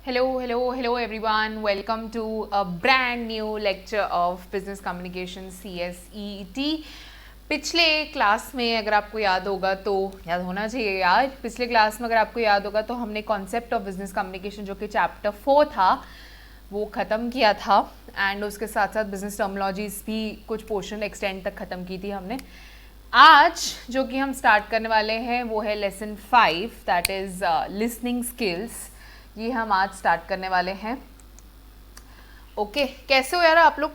Hello everyone. Welcome to a brand new lecture of Business Communication CSET. पिछले class में अगर आपको याद होगा तो याद होना चाहिए यार, पिछले क्लास में अगर आपको याद होगा तो हमने कॉन्सेप्ट ऑफ बिजनेस कम्युनिकेशन जो कि चैप्टर 4 था वो ख़त्म किया था एंड उसके साथ साथ बिजनेस टर्मिनोलॉजीज भी कुछ पोर्शन एक्सटेंड तक ख़त्म की थी हमने। आज जो कि हम स्टार्ट करने वाले हैं वो है lesson 5 that is listening skills. ये हम आज स्टार्ट करने वाले हैं। ओके कैसे हो यार आप लोग,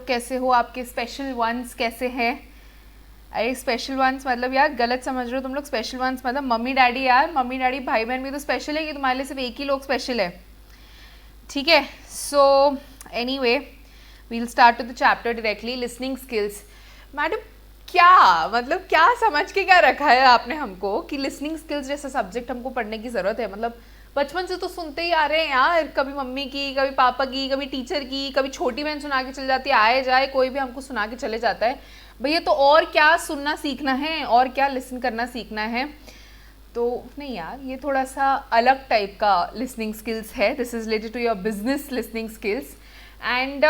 कैसे हो आपके स्पेशल वंस कैसे हैं? अरे स्पेशल वंस मतलब यार गलत समझ रहे हो तुम लोग। स्पेशल वंस मतलब मम्मी डैडी, यार मम्मी डैडी भाई बहन भी तो स्पेशल है कि तुम्हारे लिए सिर्फ एक ही लोग स्पेशल है? ठीक है, so anyway we'll start to the chapter directly. Listening skills madam क्या समझ के क्या रखा है आपने हमको कि लिसनिंग स्किल्स जैसा सब्जेक्ट हमको पढ़ने की ज़रूरत है? मतलब बचपन से तो सुनते ही आ रहे हैं यार, कभी मम्मी की, कभी पापा की, कभी टीचर की, कभी छोटी बहन सुना के चल जाती है, आए जाए कोई भी हमको सुना के चले जाता है। भैया तो और क्या सुनना सीखना है और क्या लिसन करना सीखना है? तो नहीं यार, ये थोड़ा सा अलग टाइप का लिसनिंग स्किल्स है। This is related to your business listening skills and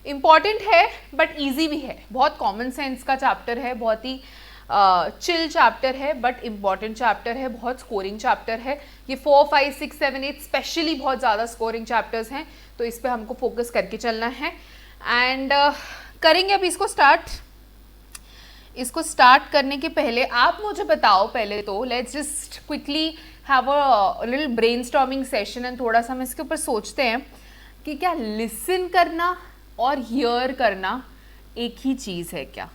important है बट ईजी भी है। बहुत कॉमन सेंस का चैप्टर है, बहुत ही चिल चैप्टर है बट इम्पॉर्टेंट चैप्टर है, बहुत स्कोरिंग चैप्टर है। ये 4, 5, 6, 7, 8 स्पेशली बहुत ज़्यादा स्कोरिंग चैप्टर्स हैं, तो इस पर हमको फोकस करके चलना है एंड करेंगे अभी इसको स्टार्ट। इसको स्टार्ट करने के पहले आप मुझे बताओ, पहले तो let's just quickly have a little brainstorming session and थोड़ा सा हम इसके ऊपर सोचते हैं कि क्या लिसन करना और हियर करना एक ही चीज़ है क्या?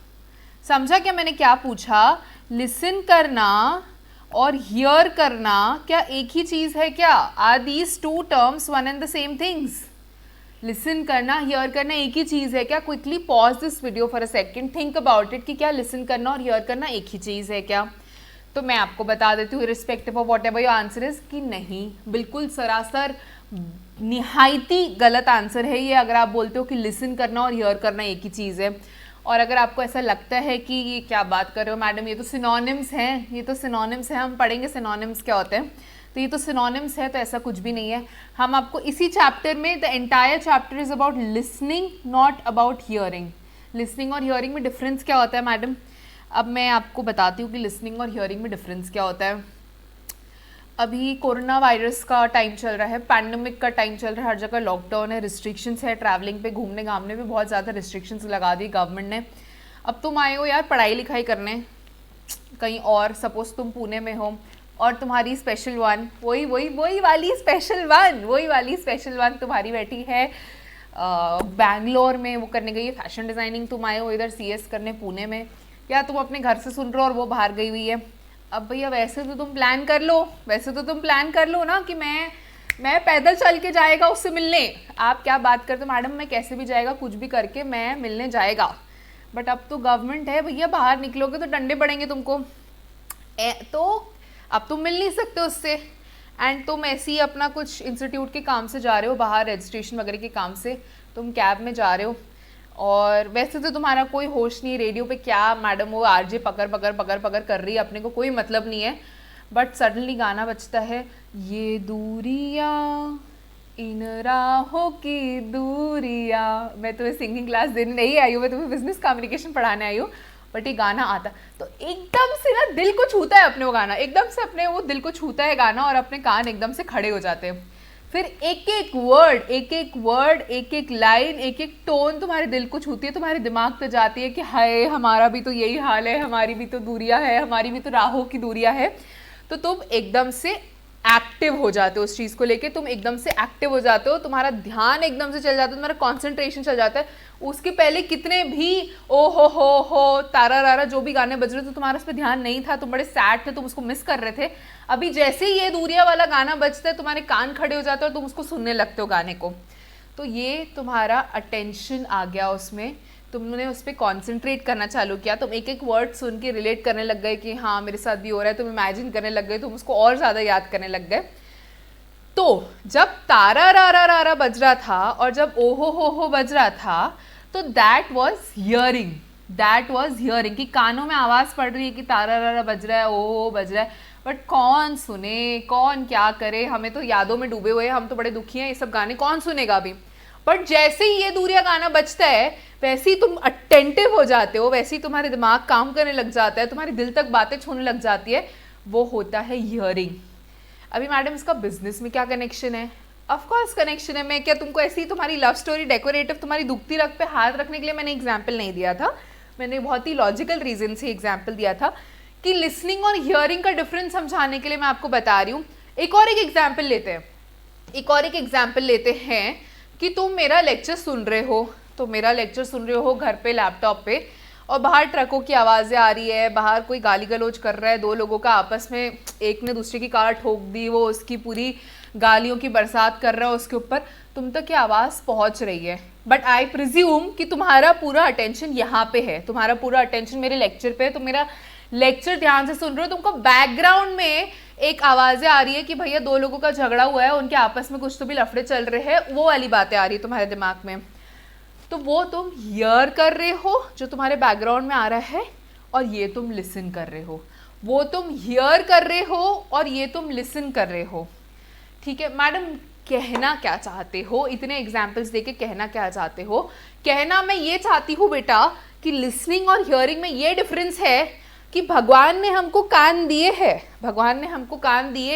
समझा क्या मैंने क्या पूछा? लिसन करना और हियर करना क्या एक ही चीज़ है क्या? Are these two terms one and the same things? Listen करना हियर करना एक ही चीज़ है क्या? Quickly pause this video for a second, think about it कि क्या लिसन करना और हियर करना एक ही चीज़ है क्या? तो मैं आपको बता देती हूँ respective of what ever your answer is कि नहीं, बिल्कुल सरासर निहायती गलत आंसर है ये अगर आप बोलते हो कि लिसन करना और हियर करना एक ही चीज़ है। और अगर आपको ऐसा लगता है कि ये क्या बात कर रहे हो मैडम, ये तो सिनोनिम्स हैं, ये तो सिनोनिम्स हैं, हम पढ़ेंगे सिनोनिम्स क्या होते हैं, तो ये तो सिनोनिम्स है, तो ऐसा कुछ भी नहीं है। हम आपको इसी चैप्टर में the entire chapter is about listening not about hearing. Listening और हियरिंग में डिफरेंस क्या होता है मैडम? अब मैं आपको बताती हूँ कि लिसनिंग और हियरिंग में डिफरेंस क्या होता है। अभी कोरोना वायरस का टाइम चल रहा है, पैंडमिक का टाइम चल रहा है, हर जगह लॉकडाउन है, रिस्ट्रिक्शंस है, ट्रैवलिंग पे घूमने घामने पे बहुत ज़्यादा रिस्ट्रिक्शंस लगा दी गवर्नमेंट ने। अब तुम आए हो यार पढ़ाई लिखाई करने कहीं और, सपोज तुम पुणे में हो और तुम्हारी स्पेशल वन वही वाली स्पेशल वन तुम्हारी बैठी है बैंगलोर में, वो करने गई है फैशन डिज़ाइनिंग, तुम आए हो इधर CS करने पुणे में, या तुम अपने घर से सुन रहे हो और वो बाहर गई हुई है। अब भैया वैसे तो तुम प्लान कर लो ना कि मैं पैदल चल के जाएगा उससे मिलने। आप क्या बात करते हो मैडम, मैं कैसे भी जाएगा कुछ भी करके मैं मिलने जाएगा, बट अब तो गवर्नमेंट है भैया, बाहर निकलोगे तो डंडे पड़ेंगे तुमको, तो अब तुम मिल नहीं सकते उससे। एंड तुम ऐसे ही अपना कुछ इंस्टीट्यूट के काम से जा रहे हो बाहर, रजिस्ट्रेशन वगैरह के काम से तुम कैब में जा रहे हो, और वैसे तो तुम्हारा कोई होश नहीं, रेडियो पे क्या मैडम वो RJ पकड़ कर रही है, अपने को कोई मतलब नहीं है, बट सडनली गाना बजता है, ये दूरियां इन राहों की दूरियां। मैं तुम्हें सिंगिंग क्लास देने नहीं आई हूँ, मैं तुम्हें बिजनेस कम्युनिकेशन पढ़ाने आई हूँ, बट ये गाना आता तो एकदम से ना दिल को छूता है अपने, वो गाना एकदम से अपने वो दिल को छूता है गाना, और अपने कान एकदम से खड़े हो जाते हैं। फिर एक एक वर्ड, एक एक लाइन, एक एक टोन तुम्हारे दिल को छूती है, तुम्हारे दिमाग पे जाती है कि हाय हमारा भी तो यही हाल है, हमारी भी तो दूरियां है, हमारी भी तो राहों की दूरियां है। तो तुम एकदम से एक्टिव हो जाते हो उस चीज़ को लेके, तुम एकदम से एक्टिव हो जाते हो, तुम्हारा ध्यान एकदम से चल जाता है, तुम्हारा कॉन्सेंट्रेशन चल जाता है। उसके पहले कितने भी ओ हो तारा रारा जो भी गाने बज रहे थे तुम्हारा उस पर ध्यान नहीं था, तुम बड़े सैड थे, तुम उसको मिस कर रहे थे। अभी जैसे ही ये दूरिया वाला गाना बजता है तुम्हारे कान खड़े हो जाते हो और तुम उसको सुनने लगते हो गाने को, तो ये तुम्हारा अटेंशन आ गया उसमें, तुमने उस पर कॉन्सेंट्रेट करना चालू किया, तुम एक एक वर्ड सुन के रिलेट करने लग गए कि हाँ मेरे साथ भी हो रहा है, तुम इमेजिन करने लग गए, तुम उसको और ज़्यादा याद करने लग गए। तो जब तारा रारा रारा बज रहा था और जब ओहो हो बज रहा था, तो दैट वॉज हियरिंग कि कानों में आवाज़ पड़ रही है कि तारा रारा बज रहा है, ओहो बज रहा है, बट कौन सुने, कौन क्या करे, हमें तो यादों में डूबे हुए हैं, हम तो बड़े दुखी हैं, ये सब गाने कौन सुनेगा अभी। बट जैसे ही ये दूरिया गाना बजता है वैसे ही तुम अटेंटिव हो जाते हो, वैसे ही तुम्हारे दिमाग काम करने लग जाता है, तुम्हारे दिल तक बातें छूने लग जाती है, वो होता है हियरिंग। अभी मैडम इसका बिजनेस में क्या कनेक्शन है? ऑफ कोर्स कनेक्शन है। मैं क्या तुमको ऐसी तुम्हारी लव स्टोरी डेकोरेटिव तुम्हारी दुखती रग पे हाथ रखने के लिए मैंने एग्जाम्पल नहीं दिया था, मैंने बहुत ही लॉजिकल रीजन से एग्जाम्पल दिया था कि लिसनिंग और हियरिंग का डिफरेंस समझाने के लिए मैं आपको बता रही हूँ। एक और एग्जाम्पल लेते हैं कि तुम मेरा लेक्चर सुन रहे हो घर पे लैपटॉप पे, और बाहर ट्रकों की आवाज़ें आ रही है, बाहर कोई गाली गलौज कर रहा है, दो लोगों का आपस में, एक ने दूसरे की कार ठोक दी, वो उसकी पूरी गालियों की बरसात कर रहा है उसके ऊपर, तुम तक ये आवाज़ पहुंच रही है। बट आई प्रिज्यूम कि तुम्हारा पूरा अटेंशन यहाँ पे है, तुम्हारा पूरा अटेंशन मेरे लेक्चर पे है, तुम मेरा लेक्चर ध्यान से सुन रहे हो, तुमको बैकग्राउंड में एक आवाज़ें आ रही है कि भैया दो लोगों का झगड़ा हुआ है, उनके आपस में कुछ तो भी लफड़े चल रहे हैं, वो वाली बातें आ रही है तुम्हारे दिमाग में, तो वो तुम हियर कर रहे हो जो तुम्हारे बैकग्राउंड में आ रहा है, और ये तुम लिसन कर रहे हो। वो तुम हियर कर रहे हो और ये तुम लिसन कर रहे हो। ठीक है मैडम, कहना क्या चाहते हो? इतने एग्जाम्पल्स देके कहना क्या चाहते हो? कहना मैं ये चाहती हूँ बेटा कि लिसनिंग और हियरिंग में ये डिफरेंस है कि भगवान ने हमको कान दिए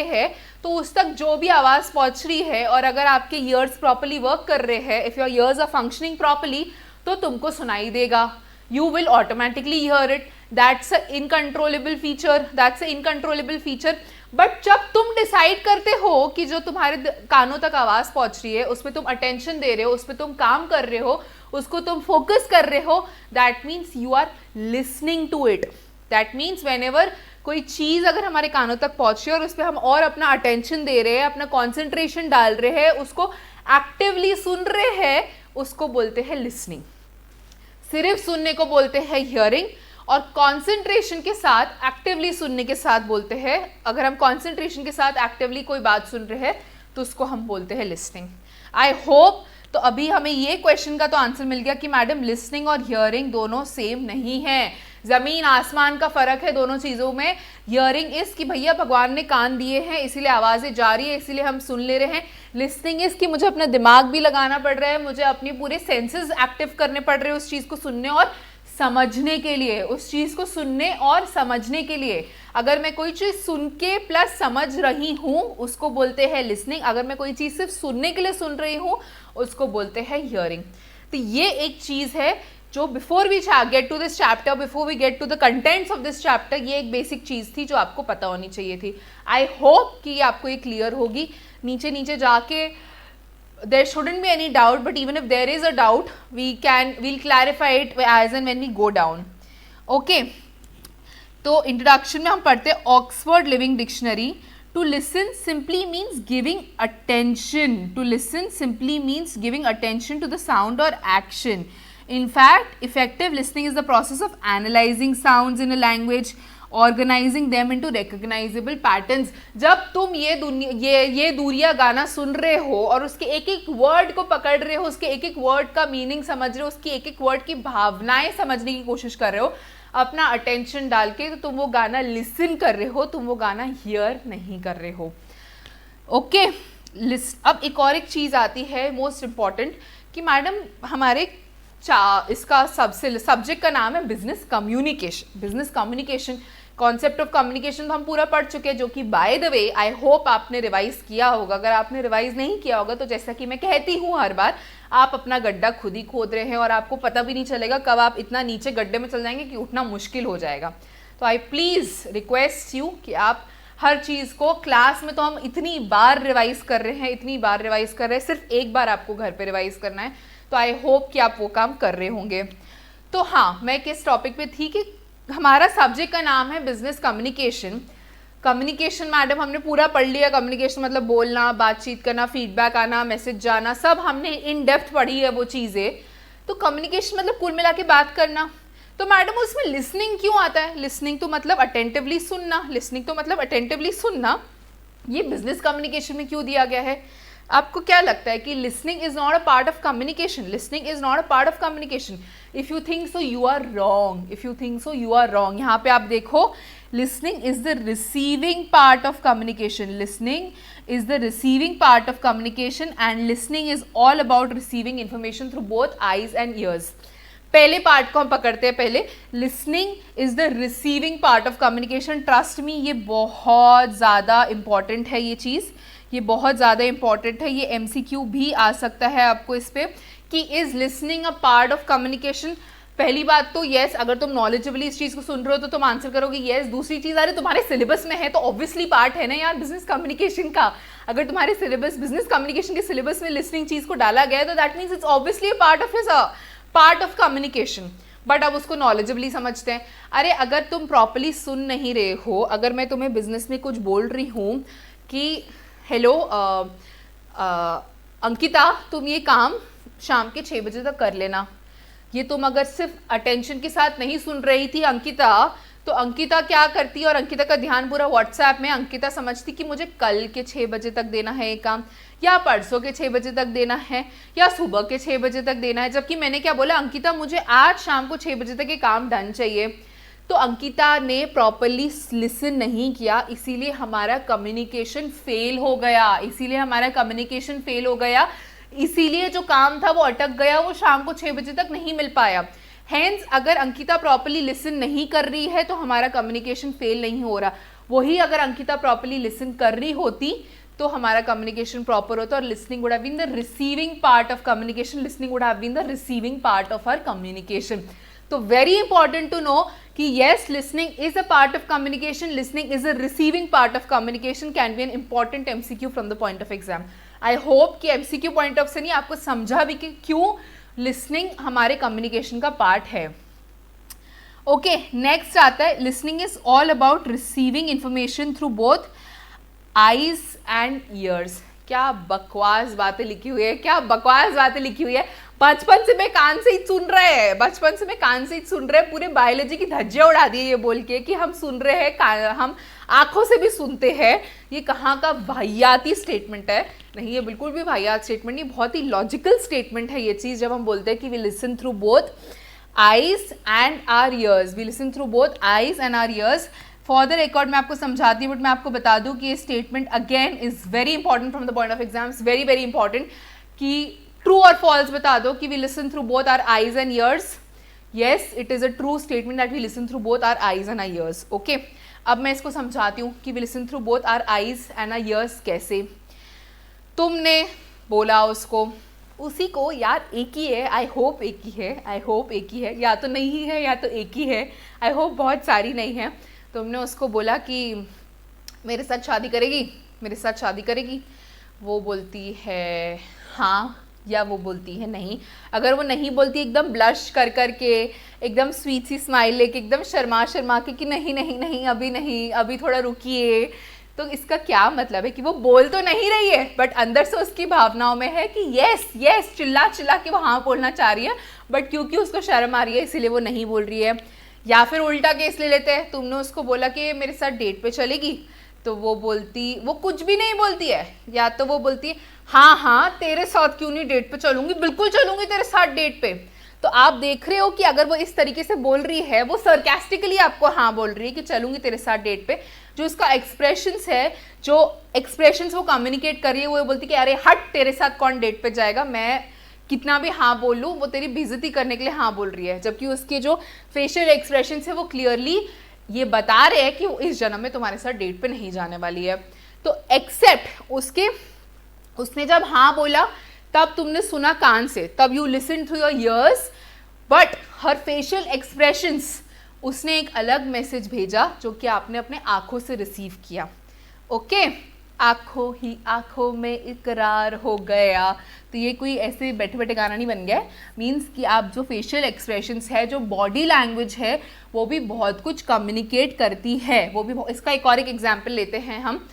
हैं, तो उस तक जो भी आवाज़ पहुंच रही है, और अगर आपके ईयर्स प्रॉपर्ली वर्क कर रहे हैं, if your ears are functioning properly, तो तुमको सुनाई देगा, you will automatically hear it. That's a uncontrollable feature. But जब तुम डिसाइड करते हो कि जो तुम्हारे कानों तक आवाज़ पहुंच रही है उस पर तुम अटेंशन दे रहे हो, उस पर तुम काम कर रहे हो, उसको तुम फोकस कर रहे हो, that means you are listening to it. That means whenever कोई चीज़ अगर हमारे कानों तक पहुंच रही है और उस पर हम और अपना अटेंशन दे रहे हैं, अपना कॉन्सेंट्रेशन डाल रहे हैं, उसको एक्टिवली सुन रहे हैं, उसको बोलते हैं लिसनिंग। सिर्फ सुनने को बोलते हैं हियरिंग, और कॉन्सेंट्रेशन के साथ एक्टिवली सुनने के साथ बोलते हैं, अगर हम कॉन्सेंट्रेशन के साथ एक्टिवली कोई बात सुन रहे हैं तो उसको हम बोलते हैं लिसनिंग। आई होप तो अभी हमें ये क्वेश्चन का तो आंसर मिल गया कि मैडम लिसनिंग और हियरिंग दोनों सेम नहीं है, जमीन आसमान का फर्क है दोनों चीज़ों में। हियरिंग इस कि भैया भगवान ने कान दिए हैं इसीलिए आवाज़ें जा रही है, इसीलिए हम सुन ले रहे हैं। लिसनिंग इस कि मुझे अपना दिमाग भी लगाना पड़ रहा है, मुझे अपने पूरे सेंसेस एक्टिव करने पड़ रहे हैं उस चीज़ को सुनने और समझने के लिए, उस चीज़ को सुनने और समझने के लिए। अगर मैं कोई चीज़ सुन के प्लस समझ रही हूँ उसको बोलते हैं लिसनिंग, अगर मैं कोई चीज़ सिर्फ सुनने के लिए सुन रही हूँ उसको बोलते हैं हियरिंग। तो ये एक चीज़ है जो before we get to this chapter, before we get to the contents of this chapter, ये एक बेसिक चीज़ थी जो आपको पता होनी चाहिए थी। आई होप कि आपको ये क्लियर होगी। नीचे जाके there shouldn't be any doubt, but even if there is a doubt we'll clarify it as and when we go down. Okay, तो इंट्रोडक्शन में हम पढ़ते हैं Oxford living dictionary. To listen simply means giving attention to the sound और action. In fact, effective listening is the process of analyzing sounds in a language, organizing them into recognizable patterns. जब तुम ये दूरिया गाना सुन रहे हो और उसके एक एक वर्ड को पकड़ रहे हो, उसके एक एक वर्ड का मीनिंग समझ रहे हो, उसकी एक एक वर्ड की भावनाएं समझने की कोशिश कर रहे हो अपना अटेंशन डाल के, तो तुम वो गाना लिसन कर रहे हो, तुम वो गाना हियर नहीं कर रहे हो। ओके, अब एक और एक चीज़ आती है मोस्ट इम्पॉर्टेंट कि मैडम हमारे इसका सब्जेक्ट का नाम है business communication. Concept of communication तो हम पूरा पढ़ चुके हैं, जो कि by the way I hope आपने रिवाइज किया होगा। अगर आपने रिवाइज नहीं किया होगा तो जैसा कि मैं कहती हूँ हर बार, आप अपना गड्ढा खुद ही खोद रहे हैं और आपको पता भी नहीं चलेगा कब आप इतना नीचे गड्ढे में चल जाएंगे कि उठना मुश्किल हो जाएगा। तो आई प्लीज़ रिक्वेस्ट यू कि आप हर चीज़ को क्लास में तो हम इतनी बार रिवाइज कर रहे हैं, सिर्फ एक बार आपको घर पे रिवाइज करना है। तो आई होप कि आप वो काम कर रहे होंगे। तो हाँ, मैं किस टॉपिक पे थी कि हमारा सब्जेक्ट का नाम है बिजनेस कम्युनिकेशन। कम्युनिकेशन मैडम हमने पूरा पढ़ लिया। कम्युनिकेशन मतलब बोलना, बातचीत करना, फीडबैक आना, मैसेज जाना, सब हमने इन डेप्थ पढ़ी है वो चीज़ें। तो कम्युनिकेशन मतलब कुल मिला के बात करना। तो मैडम उसमें लिसनिंग क्यों आता है? लिसनिंग तो मतलब अटेंटिवली सुनना, ये बिजनेस कम्युनिकेशन में क्यों दिया गया है? आपको क्या लगता है कि listening is not a part of communication? Listening is not a part of communication. If you think so you are wrong. If you think so you are wrong. यहाँ पे आप देखो, listening is the receiving part of communication. Listening is the receiving part of communication and listening is all about receiving information through both eyes and ears. पहले part को हम पकड़ते हैं पहले. Listening is the receiving part of communication. Trust me, ये बहुत ज़्यादा important है. ये चीज़ ये बहुत ज़्यादा इंपॉर्टेंट है. ये MCQ भी आ सकता है आपको इस पर कि is listening a part of communication. पहली बात तो येस, अगर तुम नॉलेजेबली इस चीज़ को सुन रहे हो तो तुम आंसर करोगे येस. दूसरी चीज़, अरे तुम्हारे सिलेबस में है तो ऑब्वियसली पार्ट है ना यार बिजनेस कम्युनिकेशन का. अगर तुम्हारे सिलेबस, बिजनेस कम्युनिकेशन के सिलेबस में लिसनिंग चीज़ को डाला गया है तो that means it's obviously part of communication. But अब उसको नॉलेजेबली समझते हैं. अरे अगर तुम प्रॉपरली सुन नहीं रहे हो, अगर मैं तुम्हें बिजनेस में कुछ बोल रही हूँ कि हेलो अंकिता, तुम ये काम शाम के 6 बजे तक कर लेना, ये तुम अगर सिर्फ अटेंशन के साथ नहीं सुन रही थी अंकिता, तो अंकिता क्या करती और अंकिता का ध्यान पूरा व्हाट्सएप में. अंकिता समझती कि मुझे कल के 6 बजे तक देना है ये काम, या परसों के 6 बजे तक देना है, या सुबह के 6 बजे तक देना है. जबकि मैंने क्या बोला, अंकिता मुझे आज शाम को 6 बजे तक ये काम डन चाहिए. तो अंकिता ने प्रॉपरली लिसन नहीं किया, इसीलिए हमारा कम्युनिकेशन फेल हो गया. इसीलिए जो काम था वो अटक गया, वो शाम को 6 बजे तक नहीं मिल पाया. हैंस अगर अंकिता प्रॉपरली लिसन नहीं कर रही है तो हमारा कम्युनिकेशन फेल नहीं हो रहा. वही अगर अंकिता प्रॉपरली लिसन कर रही होती तो हमारा कम्युनिकेशन प्रॉपर होता और listening would have been the receiving part of communication. Listening would have been the receiving part of our communication. तो वेरी इंपॉर्टेंट टू नो कि yes, listening is a part of communication, listening is a receiving part of communication, can be an important MCQ from the point of exam. I hope कि MCQ point of से नहीं, आपको समझा भी कि क्यों listening हमारे communication का part है. ओके, नेक्स्ट आता है listening is all about receiving information through both eyes and ears. क्या बकवास बातें लिखी हुई है, क्या बकवास बातें लिखी हुई है. बचपन से मैं कान से ही सुन रहे हैं, पूरे बायोलॉजी की धज्जियां उड़ा दी है ये बोल के कि हम सुन रहे हैं, हम आंखों से भी सुनते हैं. ये कहाँ का वाहियाती स्टेटमेंट है? नहीं, ये बिल्कुल भी वाहियात स्टेटमेंट नहीं, बहुत ही लॉजिकल स्टेटमेंट है ये चीज़. जब हम बोलते हैं कि we listen through both eyes and our ears, we listen through both eyes and our ears. For the record मैं आपको समझाती हूँ, बट मैं आपको बता दूँ कि ये statement again is very important from the point of exams. Very very important कि ट्रू और फॉल्स बता दो कि we listen through both our eyes and ears. Yes, it is a true statement that we listen through both our eyes and our ears. Okay, अब मैं इसको समझाती हूँ कि we listen through both our eyes and our ears कैसे. तुमने बोला उसको, उसी को, यार एक ही है, आई होप एक ही है, या तो नहीं है या तो एक ही है, आई होप बहुत सारी नहीं है. तुमने उसको बोला कि मेरे साथ शादी करेगी. वो बोलती है हाँ, या वो बोलती है नहीं. अगर वो नहीं बोलती, एकदम ब्लश कर के, एकदम स्वीट सी स्माइल लेके, एकदम शर्मा के कि नहीं अभी नहीं, अभी थोड़ा रुकिए, तो इसका क्या मतलब है कि वो बोल तो नहीं रही है बट अंदर से उसकी भावनाओं में है कि यस चिल्ला के वो हाँ बोलना चाह रही है, बट क्योंकि उसको शर्म आ रही है इसीलिए वो नहीं बोल रही है. या फिर उल्टा केस ले लेते हैं, तुमने उसको बोला कि मेरे साथ डेट पे चलेगी, तो वो कुछ भी नहीं बोलती है, या तो वो बोलती है हाँ तेरे साथ क्यों नहीं डेट पे चलूंगी, बिल्कुल चलूंगी तेरे साथ डेट पे. तो आप देख रहे हो कि अगर वो इस तरीके से बोल रही है, वो सरकास्टिकली आपको हाँ बोल रही है कि चलूंगी तेरे साथ डेट पे, जो इसका एक्सप्रेशंस है, जो एक्सप्रेशंस वो कम्युनिकेट कर रही है, वो बोलती कि अरे हट, तेरे साथ कौन डेट पे जाएगा, मैं कितना भी हाँ बोल लूँ, वो तेरी बेइज्जती करने के लिए हाँ बोल रही है. जबकि उसके जो फेशियल एक्सप्रेशंस है वो क्लियरली ये बता रहे हैं कि वो इस जन्म में तुम्हारे साथ डेट पे नहीं जाने वाली है. तो एक्सेप्ट उसने जब हाँ बोला तब तुमने सुना कान से, तब you listen through your ears, but her facial expressions, उसने एक अलग मैसेज भेजा जो कि आपने अपने आंखों से रिसीव किया. ओके, आंखों ही आंखों में इकरार हो गया. तो ये कोई ऐसे बैठे बैठे गाना नहीं बन गया है. मीन्स कि आप जो फेशियल एक्सप्रेशंस है, जो बॉडी लैंग्वेज है, वो भी बहुत कुछ कम्युनिकेट करती है. वो भी इसका एक और एग्जाम्पल लेते हैं हम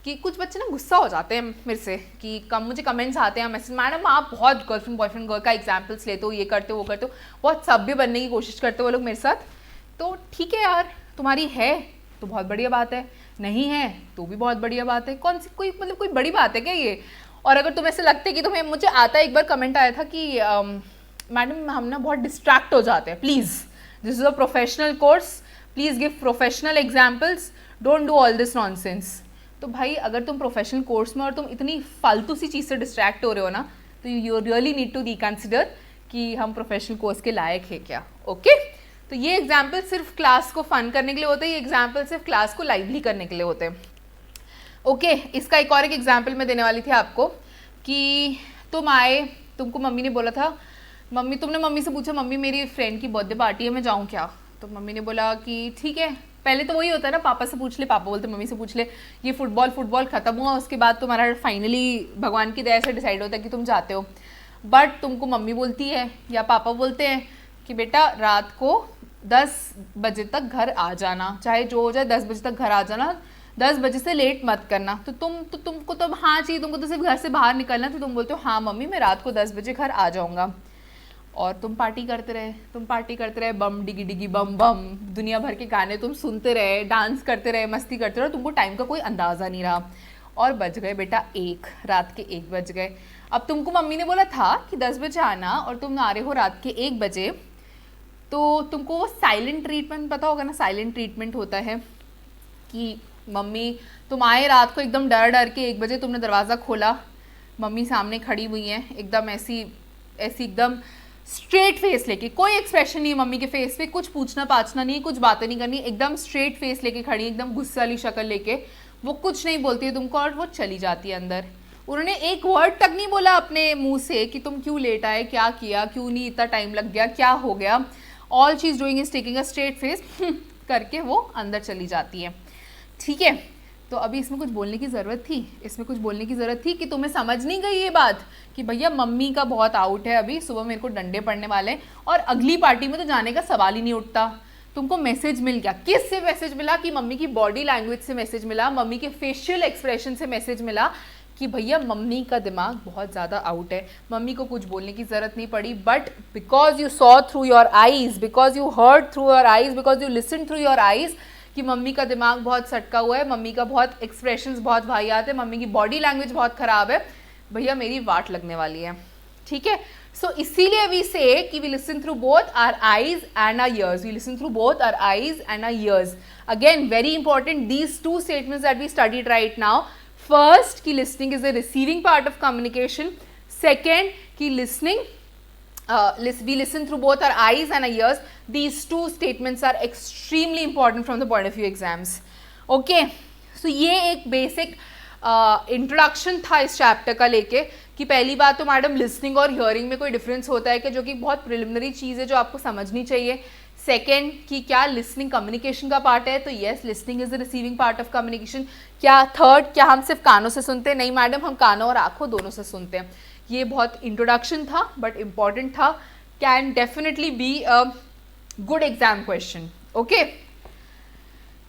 कि कुछ बच्चे ना गुस्सा हो जाते हैं मेरे से कि मुझे कमेंट्स आते हैं, मैसेज, मैडम आप बहुत गर्लफ्रेंड बॉयफ्रेंड गर्ल का एग्जाम्पल्स लेते हो, ये करते हो वो करते हो, बहुत सभ्य बनने की कोशिश करते हो वो लोग मेरे साथ. तो ठीक है यार, तुम्हारी है तो बहुत बढ़िया बात है, नहीं है तो भी बहुत बढ़िया बात है. कोई बड़ी बात है क्या ये? और अगर तुम्हें ऐसे लगता है कि तुम्हें, मुझे आता है, एक बार कमेंट आया था कि मैडम हम ना बहुत डिस्ट्रैक्ट हो जाते हैं, please this is a professional course, please give professional examples, don't do all this nonsense. तो भाई अगर तुम प्रोफेशनल कोर्स में और तुम इतनी फालतू सी चीज़ से डिस्ट्रैक्ट हो रहे हो ना, तो you really need to reconsider कि हम प्रोफेशनल कोर्स के लायक है क्या। ओके तो ये एग्जाम्पल सिर्फ क्लास को फन करने के लिए होते हैं, ये एग्जाम्पल सिर्फ क्लास को लाइवली करने के लिए होते हैं। ओके इसका एक और एक एग्जाम्पल मैं देने वाली थी आपको कि तुम आए, तुमको मम्मी ने बोला था, तुमने मम्मी से पूछा मम्मी मेरी फ्रेंड की बर्थडे पार्टी है, मैं जाऊँ क्या? तो मम्मी ने बोला कि ठीक है। पहले तो वही होता है ना, पापा से पूछ ले, पापा बोलते मम्मी से पूछ ले, ये फुटबॉल खत्म हुआ, उसके बाद तुम्हारा फाइनली भगवान की दया से डिसाइड होता है कि तुम जाते हो। बट तुमको मम्मी बोलती है या पापा बोलते हैं कि बेटा रात को 10 बजे तक घर आ जाना, चाहे जो हो जाए 10 बजे तक घर आ जाना, 10 बजे से लेट मत करना। तो तुमको तो हाँ चाहिए, तुमको तो सिर्फ घर से बाहर निकलना, तो तुम बोलते हो हाँ मम्मी मैं रात को 10 बजे घर आ जाऊँगा। और तुम पार्टी करते रहे, बम डिगी डिगी बम बम, दुनिया भर के गाने तुम सुनते रहे, डांस करते रहे, मस्ती करते रहे, तुमको टाइम का कोई अंदाज़ा नहीं रहा। और बज गए बेटा 1, रात के 1 बज गए। अब तुमको मम्मी ने बोला था कि 10 बजे आना और तुम आ रहे हो रात के 1 बजे, तो तुमको वो साइलेंट ट्रीटमेंट पता होगा ना, साइलेंट ट्रीटमेंट होता है कि मम्मी तुम आए रात को एकदम डर के 1 बजे, तुमने दरवाज़ा खोला, मम्मी सामने खड़ी हुई हैं एकदम ऐसी एकदम स्ट्रेट फेस लेके, कोई एक्सप्रेशन नहीं है मम्मी के फेस पे, कुछ पूछना पाछना नहीं, कुछ बातें नहीं करनी, एकदम स्ट्रेट फेस लेके खड़ी, एकदम गुस्से वाली शक्ल लेके, वो कुछ नहीं बोलती है तुमको और वो चली जाती है अंदर। उन्होंने एक वर्ड तक नहीं बोला अपने मुंह से कि तुम क्यों लेट आए, क्या किया, क्यों नहीं इतना टाइम लग गया, क्या हो गया। All she is doing is taking a straight face करके वो अंदर चली जाती है। ठीक है तो अभी इसमें कुछ बोलने की ज़रूरत थी कि तुम्हें समझ नहीं गई ये बात कि भैया मम्मी का बहुत आउट है, अभी सुबह मेरे को डंडे पड़ने वाले हैं और अगली पार्टी में तो जाने का सवाल ही नहीं उठता। तुमको मैसेज मिल गया, किस से मैसेज मिला? कि मम्मी की बॉडी लैंग्वेज से मैसेज मिला, मम्मी के फेशियल एक्सप्रेशन से मैसेज मिला कि भैया मम्मी का दिमाग बहुत ज़्यादा आउट है। मम्मी को कुछ बोलने की ज़रूरत नहीं पड़ी, but because you saw through your eyes, because you heard through your eyes, because you listen through your eyes कि मम्मी का दिमाग बहुत सटका हुआ है, मम्मी का बहुत एक्सप्रेशंस बहुत वाहियात है, मम्मी की बॉडी लैंग्वेज बहुत ख़राब है, भैया मेरी वाट लगने वाली है। ठीक है सो इसीलिए वी से कि we listen through both our eyes and our ears, we listen through both our eyes and our ears. Again very important these two statements that we studied right now. First कि listening is the receiving part of communication, second कि listening we listen through both our eyes and our ears. These two statements are extremely important from the point of view exams. Okay, so ये एक basic introduction था इस chapter का लेके कि पहली बात तो मैडम लिसनिंग और हियरिंग में कोई डिफरेंस होता है कि, जो कि बहुत प्रिलिमिनरी चीज़ है जो आपको समझनी चाहिए। सेकेंड कि क्या लिसनिंग कम्युनिकेशन का पार्ट है, तो yes listening is the receiving part of communication. क्या थर्ड, क्या हम सिर्फ कानों से सुनते हैं? नहीं मैडम, हम कानों और आंखों दोनों से सुनते हैं। ये बहुत इंट्रोडक्शन था बट इम्पॉर्टेंट था, can definitely be a good exam question. Okay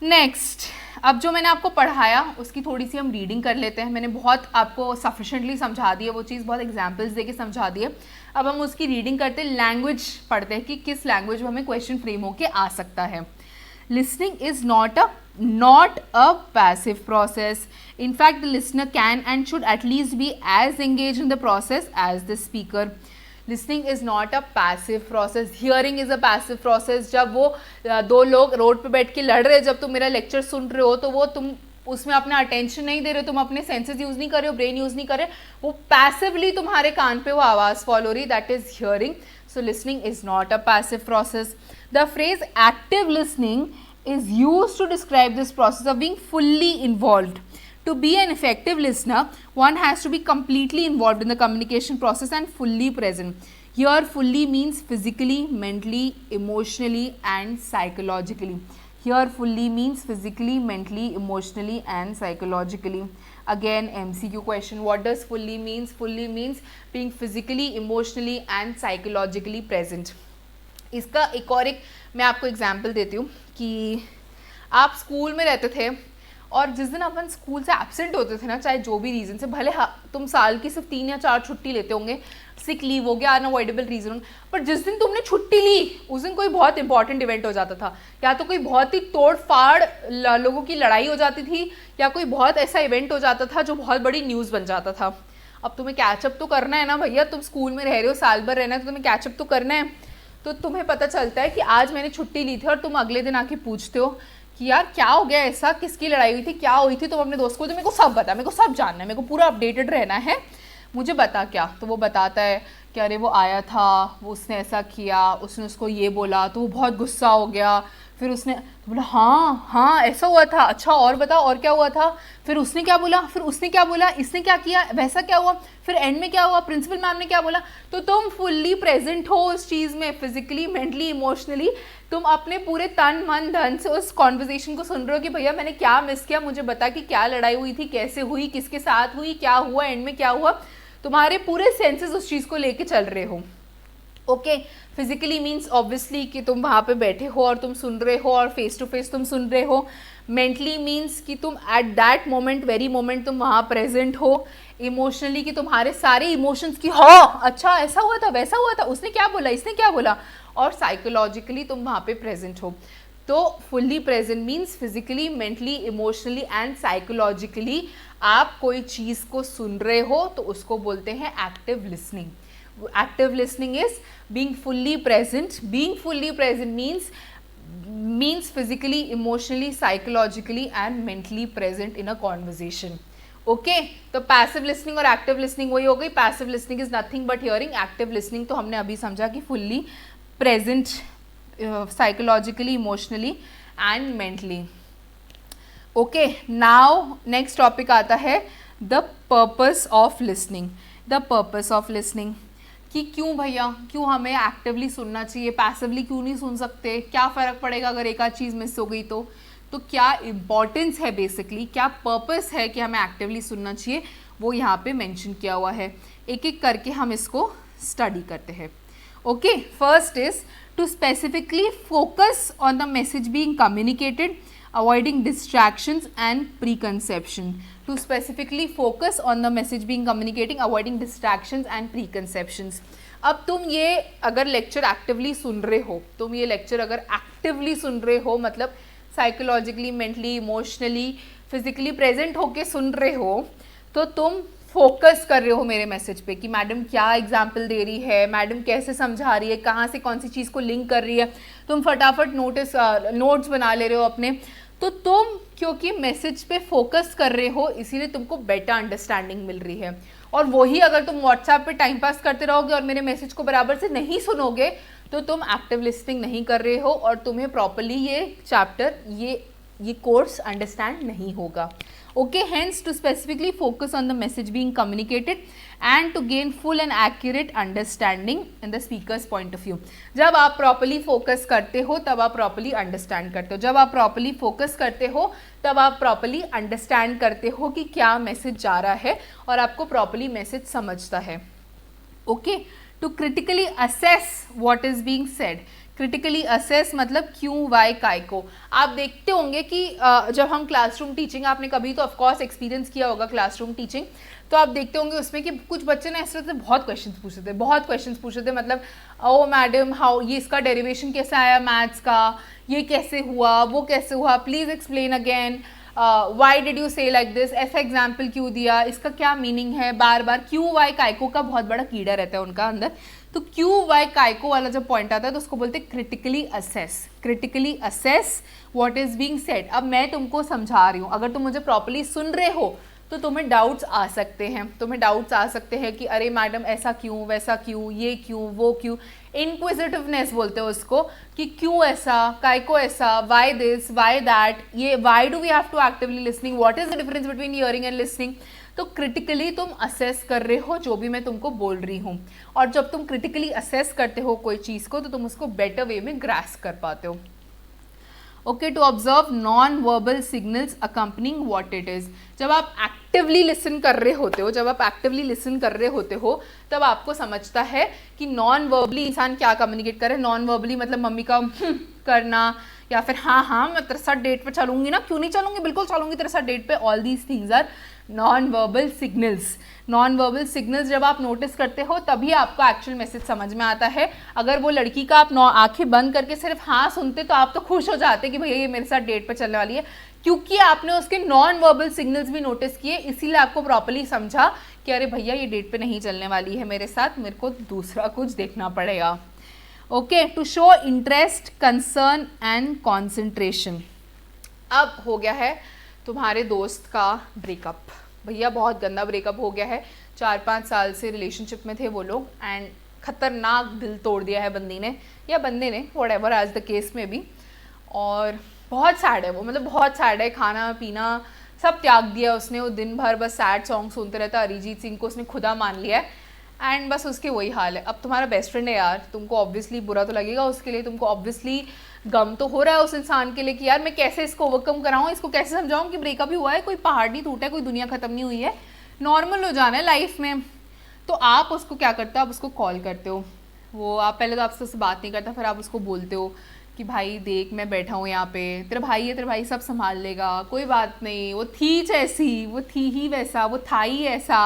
next, अब जो मैंने आपको पढ़ाया उसकी थोड़ी सी हम रीडिंग कर लेते हैं। मैंने बहुत आपको सफिशेंटली समझा दिया, वो चीज़ बहुत एग्जाम्पल्स देके समझा दिए। अब हम उसकी रीडिंग करते हैं, लैंग्वेज पढ़ते हैं कि किस लैंग्वेज में हमें क्वेश्चन फ्रेम होके आ सकता है। Listening is not a passive process. In fact, the listener can and should at least be as engaged in the process as the speaker. Listening is not a passive process. Hearing is a passive process. जब वो दो लोग road पे बैठ के लड़ रहे हैं, जब तुम मेरा लेक्चर सुन रहे हो तो वो तुम उसमें अपना अटेंशन नहीं दे रहे हो, तुम अपने सेंसेस यूज़ नहीं कर रहे हो, ब्रेन यूज़ नहीं कर रहे, वो पैसिवली तुम्हारे कान पे वो आवाज़ फॉलो हो रही, that is hearing. So listening is not a passive process. The phrase active listening is used to describe this process of being fully involved. To be an effective listener, one has to be completely involved in the communication process and fully present. Here fully means physically, mentally, emotionally and psychologically. Here fully means physically, mentally, emotionally and psychologically. Again MCQ question, what does fully means? Fully means being physically, emotionally and psychologically present. इसका एक और एक मैं आपको example देती हूँ कि आप स्कूल में रहते थे और जिस दिन अपन स्कूल से एब्सेंट होते थे ना, चाहे जो भी रीज़न से, भले तुम साल की सिर्फ 3 या 4 छुट्टी लेते होंगे, सिक लीव हो गया, अनअवॉइडेबल रीज़न, पर जिस दिन तुमने छुट्टी ली उस दिन कोई बहुत इंपॉर्टेंट इवेंट हो जाता था, या तो कोई बहुत ही तोड़ फाड़ लोगों की लड़ाई हो जाती थी, या कोई बहुत ऐसा इवेंट हो जाता था जो बहुत बड़ी न्यूज़ बन जाता था। अब तुम्हें कैचअप तो करना है ना भैया, तुम स्कूल में रह रहे हो, साल भर रहना है तो तुम्हें कैचअप तो करना है। तो तुम्हें पता चलता है कि आज मैंने छुट्टी ली थी और तुम अगले दिन आके पूछते हो कि यार क्या हो गया, ऐसा किसकी लड़ाई हुई थी, क्या हुई थी, तुम अपने दोस्त को, तो मेरे को सब बता, मेरे को सब जानना है, मेरे को पूरा अपडेटेड रहना है, मुझे बता क्या। तो वो बताता है कि अरे वो आया था, वो उसने ऐसा किया, उसने उसको ये बोला, तो वो बहुत गुस्सा हो गया, फिर उसने तो बोला हाँ हाँ ऐसा हुआ था, अच्छा और बता और क्या हुआ था, फिर उसने क्या बोला, फिर उसने क्या बोला, इसने क्या किया, वैसा क्या हुआ, फिर एंड में क्या हुआ, प्रिंसिपल मैम ने क्या बोला। तो तुम फुल्ली प्रेजेंट हो उस चीज़ में, फिजिकली, मेंटली, इमोशनली, तुम अपने पूरे तन मन धन से उस कॉन्वर्जेशन को सुन रहे हो कि भैया मैंने क्या मिस किया, मुझे बता कि क्या लड़ाई हुई थी, कैसे हुई, किसके साथ हुई, क्या हुआ, एंड में क्या हुआ। तुम्हारे पूरे सेंसेस उस चीज़ को लेके चल रहे हो। ओके, फिजिकली मीन्स ऑब्वियसली कि तुम वहाँ पे बैठे हो और तुम सुन रहे हो और फेस टू फेस तुम सुन रहे हो। मेंटली मीन्स कि तुम at that moment, very moment तुम वहाँ प्रेजेंट हो। इमोशनली कि तुम्हारे सारे इमोशंस की हाँ अच्छा ऐसा हुआ था, वैसा हुआ था, उसने क्या बोला, इसने क्या बोला। और साइकोलॉजिकली तुम वहाँ पे प्रेजेंट हो। तो fully present means physically, mentally, emotionally and psychologically आप कोई चीज़ को सुन रहे हो तो उसको बोलते हैं active listening. Active listening is being fully present. Being fully present means physically, emotionally, psychologically and mentally present in a conversation. Okay, तो passive listening और active listening वही हो गई। passive listening is nothing but hearing. active listening तो हमने अभी समझा कि fully present psychologically, emotionally and mentally. Okay, now next topic आता है the purpose of listening. The purpose of listening कि क्यों भैया, क्यों हमें एक्टिवली सुनना चाहिए, पैसिवली क्यों नहीं सुन सकते, क्या फ़र्क पड़ेगा अगर एक आध चीज़ मिस हो गई तो क्या इम्पॉर्टेंस है, बेसिकली क्या पर्पस है कि हमें एक्टिवली सुनना चाहिए, वो यहाँ पे मेंशन किया हुआ है। एक एक करके हम इसको स्टडी करते हैं। Okay, first is to specifically focus on the message being communicated, avoiding distractions and preconception. To specifically focus on the message being communicating, avoiding distractions and preconceptions. अब तुम ये अगर लेक्चर एक्टिवली सुन रहे हो, तुम ये लेक्चर अगर एक्टिवली सुन रहे हो मतलब psychologically, mentally, emotionally, physically present होके सुन रहे हो, तो तुम फोकस कर रहे हो मेरे मैसेज पे कि मैडम क्या एग्जाम्पल दे रही है, मैडम कैसे समझा रही है, कहाँ से कौन सी चीज़ को लिंक कर रही है, तुम फटाफट नोट्स बना ले रहे हो अपने। तो तुम क्योंकि मैसेज पे फोकस कर रहे हो इसीलिए तुमको बेटर अंडरस्टैंडिंग मिल रही है। और वही अगर तुम व्हाट्सएप पे टाइम पास करते रहोगे और मेरे मैसेज को बराबर से नहीं सुनोगे तो तुम एक्टिव लिसनिंग नहीं कर रहे हो और तुम्हें प्रॉपरली ये चैप्टर, ये कोर्स अंडरस्टैंड नहीं होगा। Okay, hence to specifically focus on the message being communicated and to gain full and accurate understanding in the speaker's point of view. जब आप प्रॉपरली फोकस करते हो तब आप प्रॉपरली अंडरस्टैंड करते हो, जब आप प्रॉपरली फोकस करते हो तब आप प्रॉपरली अंडरस्टैंड करते हो कि क्या मैसेज जा रहा है और आपको प्रॉपरली मैसेज समझता है। Okay, to critically assess what is being said. Critically assess मतलब क्यों, वाई, काय को। आप देखते होंगे कि जब हम क्लासरूम टीचिंग, आपने कभी तो ऑफकोर्स एक्सपीरियंस किया होगा क्लासरूम टीचिंग, तो आप देखते होंगे उसमें कि कुछ बच्चे ना इस तरह से बहुत क्वेश्चंस पूछते थे मतलब ओ मैडम हाउ, ये इसका डेरिवेशन कैसे आया मैथ्स का, ये कैसे हुआ, वो कैसे हुआ, please explain again, why did you से लाइक दिस, ऐसा एग्जाम्पल क्यों दिया, इसका क्या मीनिंग है, बार बार क्यों, वाई, कायको का बहुत बड़ा कीड़ा रहता है उनका अंदर। तो क्यों, वाई, कायको वाला जब पॉइंट आता है तो उसको बोलते हैं critically assess what is being said. अब मैं तुमको समझा रही हूँ, अगर तुम मुझे प्रॉपरली सुन रहे हो तो तुम्हें डाउट्स आ सकते हैं, कि अरे मैडम ऐसा क्यों, वैसा क्यों, ये क्यों, वो क्यों। इनक्विजिटिवनेस बोलते हैं उसको कि क्यों ऐसा, काय को ऐसा, वाई दिस, वाई दैट, ये why do we have to actively listening, what is the difference between hearing and listening. तो क्रिटिकली तुम असेस कर रहे हो जो भी मैं तुमको बोल रही हूँ, और जब तुम क्रिटिकली असेस करते हो कोई चीज़ को तो तुम उसको बेटर वे में ग्रास्प कर पाते हो। Okay, to observe non verbal signals accompanying what it is. जब आप एक्टिवली लिसन कर रहे होते हो तब आपको समझता है कि नॉन वर्बली इंसान क्या कम्युनिकेट करे। नॉन वर्बली मतलब मम्मी का करना, या फिर हाँ मैं तेरे साथ डेट पे चलूंगी ना, क्यों नहीं चलूंगी, बिल्कुल चलूंगी तेरे साथ डेट पे। All these things are non verbal signals जब आप नोटिस करते हो तभी आपको एक्चुअल मैसेज समझ में आता है। अगर वो लड़की का आप आंखें बंद करके सिर्फ हाँ सुनते तो आप तो खुश हो जाते कि भैया ये मेरे साथ डेट पे चलने वाली है, क्योंकि आपने उसके नॉन वर्बल सिग्नल्स भी नोटिस किए, इसीलिए आपको प्रॉपर्ली समझा कि अरे भैया ये डेट पे नहीं चलने वाली है मेरे साथ, मेरे को दूसरा कुछ देखना पड़ेगा। Okay, to show interest, concern and concentration. अब हो गया है तुम्हारे दोस्त का ब्रेकअप, भैया बहुत गंदा ब्रेकअप हो गया है, 4-5 साल से रिलेशनशिप में थे वो लोग एंड खतरनाक दिल तोड़ दिया है बंदी ने या बंदे ने, व्हाटएवर एज द केस में भी, और बहुत सैड है वो, मतलब बहुत सैड है, खाना पीना सब त्याग दिया उसने, वो दिन भर बस सैड सॉन्ग सुनते रहता है, अरिजीत सिंह को उसने खुदा मान लिया है एंड बस उसके वही हाल है। अब तुम्हारा बेस्ट फ्रेंड है यार, तुमको ऑब्वियसली बुरा तो लगेगा उसके लिए, तुमको ऑब्वियसली गम तो हो रहा है उस इंसान के लिए कि यार मैं कैसे इसको ओवरकम कराऊँ, इसको कैसे समझाऊँ कि ब्रेकअप ही हुआ है, कोई पहाड़ नहीं टूटा है, कोई दुनिया ख़त्म नहीं हुई है, नॉर्मल हो जाना है लाइफ में। तो आप उसको क्या करते हो, आप उसको कॉल करते हो, वो आप पहले तो आपसे उससे बात नहीं करता, फिर आप उसको बोलते हो कि भाई देख मैं बैठा हूँ यहाँ पे, तेरा भाई है, तेरा भाई सब संभाल लेगा, कोई बात नहीं, वो थी जैसी, वो थी ही वैसा, वो था ही ऐसा,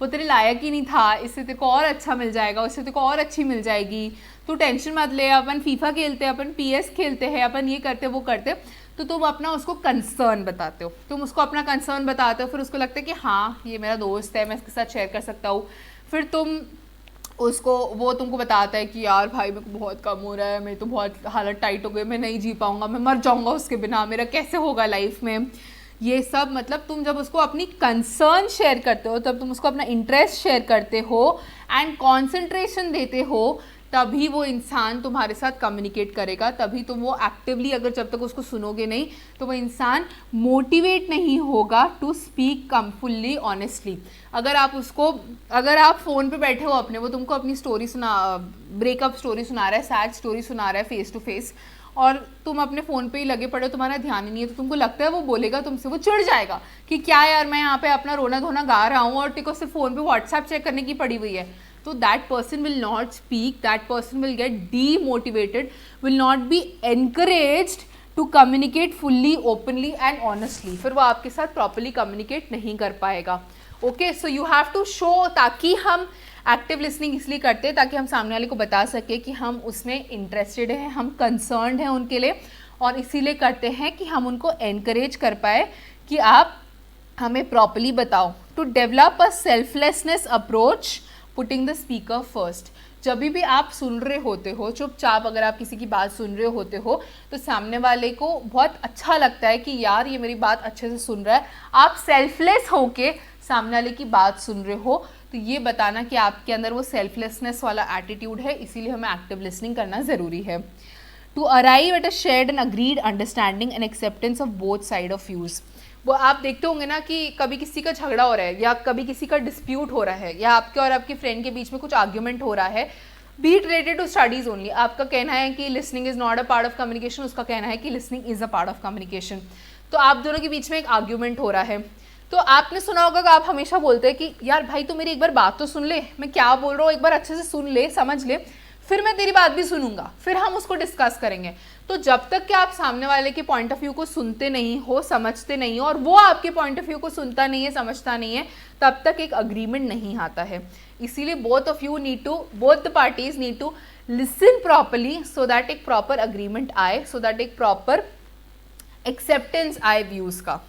वो तेरे लायक ही नहीं था, इससे तेरे को और अच्छा मिल जाएगा, उससे तेरे को और अच्छी मिल जाएगी, तू टेंशन मत ले, अपन फीफा खेलते हैं, अपन PS खेलते हैं, अपन ये करते वो करते। तो तुम अपना उसको कंसर्न बताते हो, तुम उसको अपना कंसर्न बताते हो, फिर उसको लगता है कि हाँ ये मेरा दोस्त है, मैं इसके साथ शेयर कर सकता हूँ, फिर तुम उसको, वो तुमको बताता है कि यार भाई मेरे को बहुत कम हो रहा है, मेरी तो बहुत हालत टाइट हो गई, मैं नहीं जी पाऊँगा, मैं मर जाऊँगा उसके बिना, मेरा कैसे होगा लाइफ में, ये सब। मतलब तुम जब उसको अपनी कंसर्न शेयर करते हो, तब तुम उसको अपना इंटरेस्ट शेयर करते हो एंड कॉन्सेंट्रेशन देते हो, तभी वो इंसान तुम्हारे साथ कम्युनिकेट करेगा, तभी तुम वो एक्टिवली, अगर जब तक उसको सुनोगे नहीं तो वो इंसान मोटिवेट नहीं होगा to speak come fully honestly. अगर आप फ़ोन पे बैठे हो अपने, वो तुमको अपनी स्टोरी ब्रेकअप स्टोरी सुना रहा है, सैड स्टोरी सुना रहा है फेस टू फेस, और तुम अपने फ़ोन पे ही लगे पड़े हो, तुम्हारा ध्यान ही नहीं है, तो तुमको लगता है वो बोलेगा तुमसे, वो चिढ़ जाएगा कि क्या यार मैं यहाँ पे अपना रोना धोना गा रहा हूँ और तेरे को सिर्फ फ़ोन पे व्हाट्सएप चेक करने की पड़ी हुई है। तो that person will not speak, that person will get demotivated, will not be encouraged to communicate fully, openly and honestly, फिर वो आपके साथ properly communicate नहीं कर पाएगा। Okay, so you have to show, ताकि हम एक्टिव लिसनिंग इसलिए करते हैं ताकि हम सामने वाले को बता सके कि हम उसमें इंटरेस्टेड हैं, हम कंसर्न्ड हैं उनके लिए, और इसीलिए करते हैं कि हम उनको एनकरेज कर पाए कि आप हमें प्रॉपरली बताओ। To develop a selflessness approach, putting the speaker first. जब भी आप सुन रहे होते हो चुपचाप, अगर आप किसी की बात सुन रहे होते हो तो सामने वाले को बहुत अच्छा लगता है कि यार ये मेरी बात अच्छे से सुन रहा है, आप सेल्फलेस होके सामने वाले की बात सुन रहे हो, तो ये बताना कि आपके अंदर वो सेल्फलेसनेस वाला एटीट्यूड है, इसीलिए हमें एक्टिव लिसनिंग करना ज़रूरी है। To arrive at a shared and agreed understanding and acceptance of both side of views. वो आप देखते होंगे ना कि कभी किसी का झगड़ा हो रहा है या कभी किसी का डिस्प्यूट हो रहा है या आपके और आपके फ्रेंड के बीच में कुछ आर्ग्यूमेंट हो रहा है, be it related to studies only. आपका कहना है कि listening is not a part of communication, उसका कहना है कि listening is a part of communication. तो आप दोनों के बीच में एक आर्ग्यूमेंट हो रहा है, तो आपने सुना होगा कि आप हमेशा बोलते हैं कि यार भाई तू मेरी एक बार बात तो सुन ले, मैं क्या बोल रहा हूँ एक बार अच्छे से सुन ले, समझ ले, फिर मैं तेरी बात भी सुनूंगा, फिर हम उसको डिस्कस करेंगे। तो जब तक कि आप सामने वाले के पॉइंट ऑफ व्यू को सुनते नहीं हो, समझते नहीं हो, और वो आपके पॉइंट ऑफ व्यू को सुनता नहीं है, समझता नहीं है, तब तक एक अग्रीमेंट नहीं आता है। इसीलिए both the parties need to listen properly so that एक प्रॉपर अग्रीमेंट आए, सो दैट एक प्रॉपर एक्सेप्टेंस आए व्यूज का।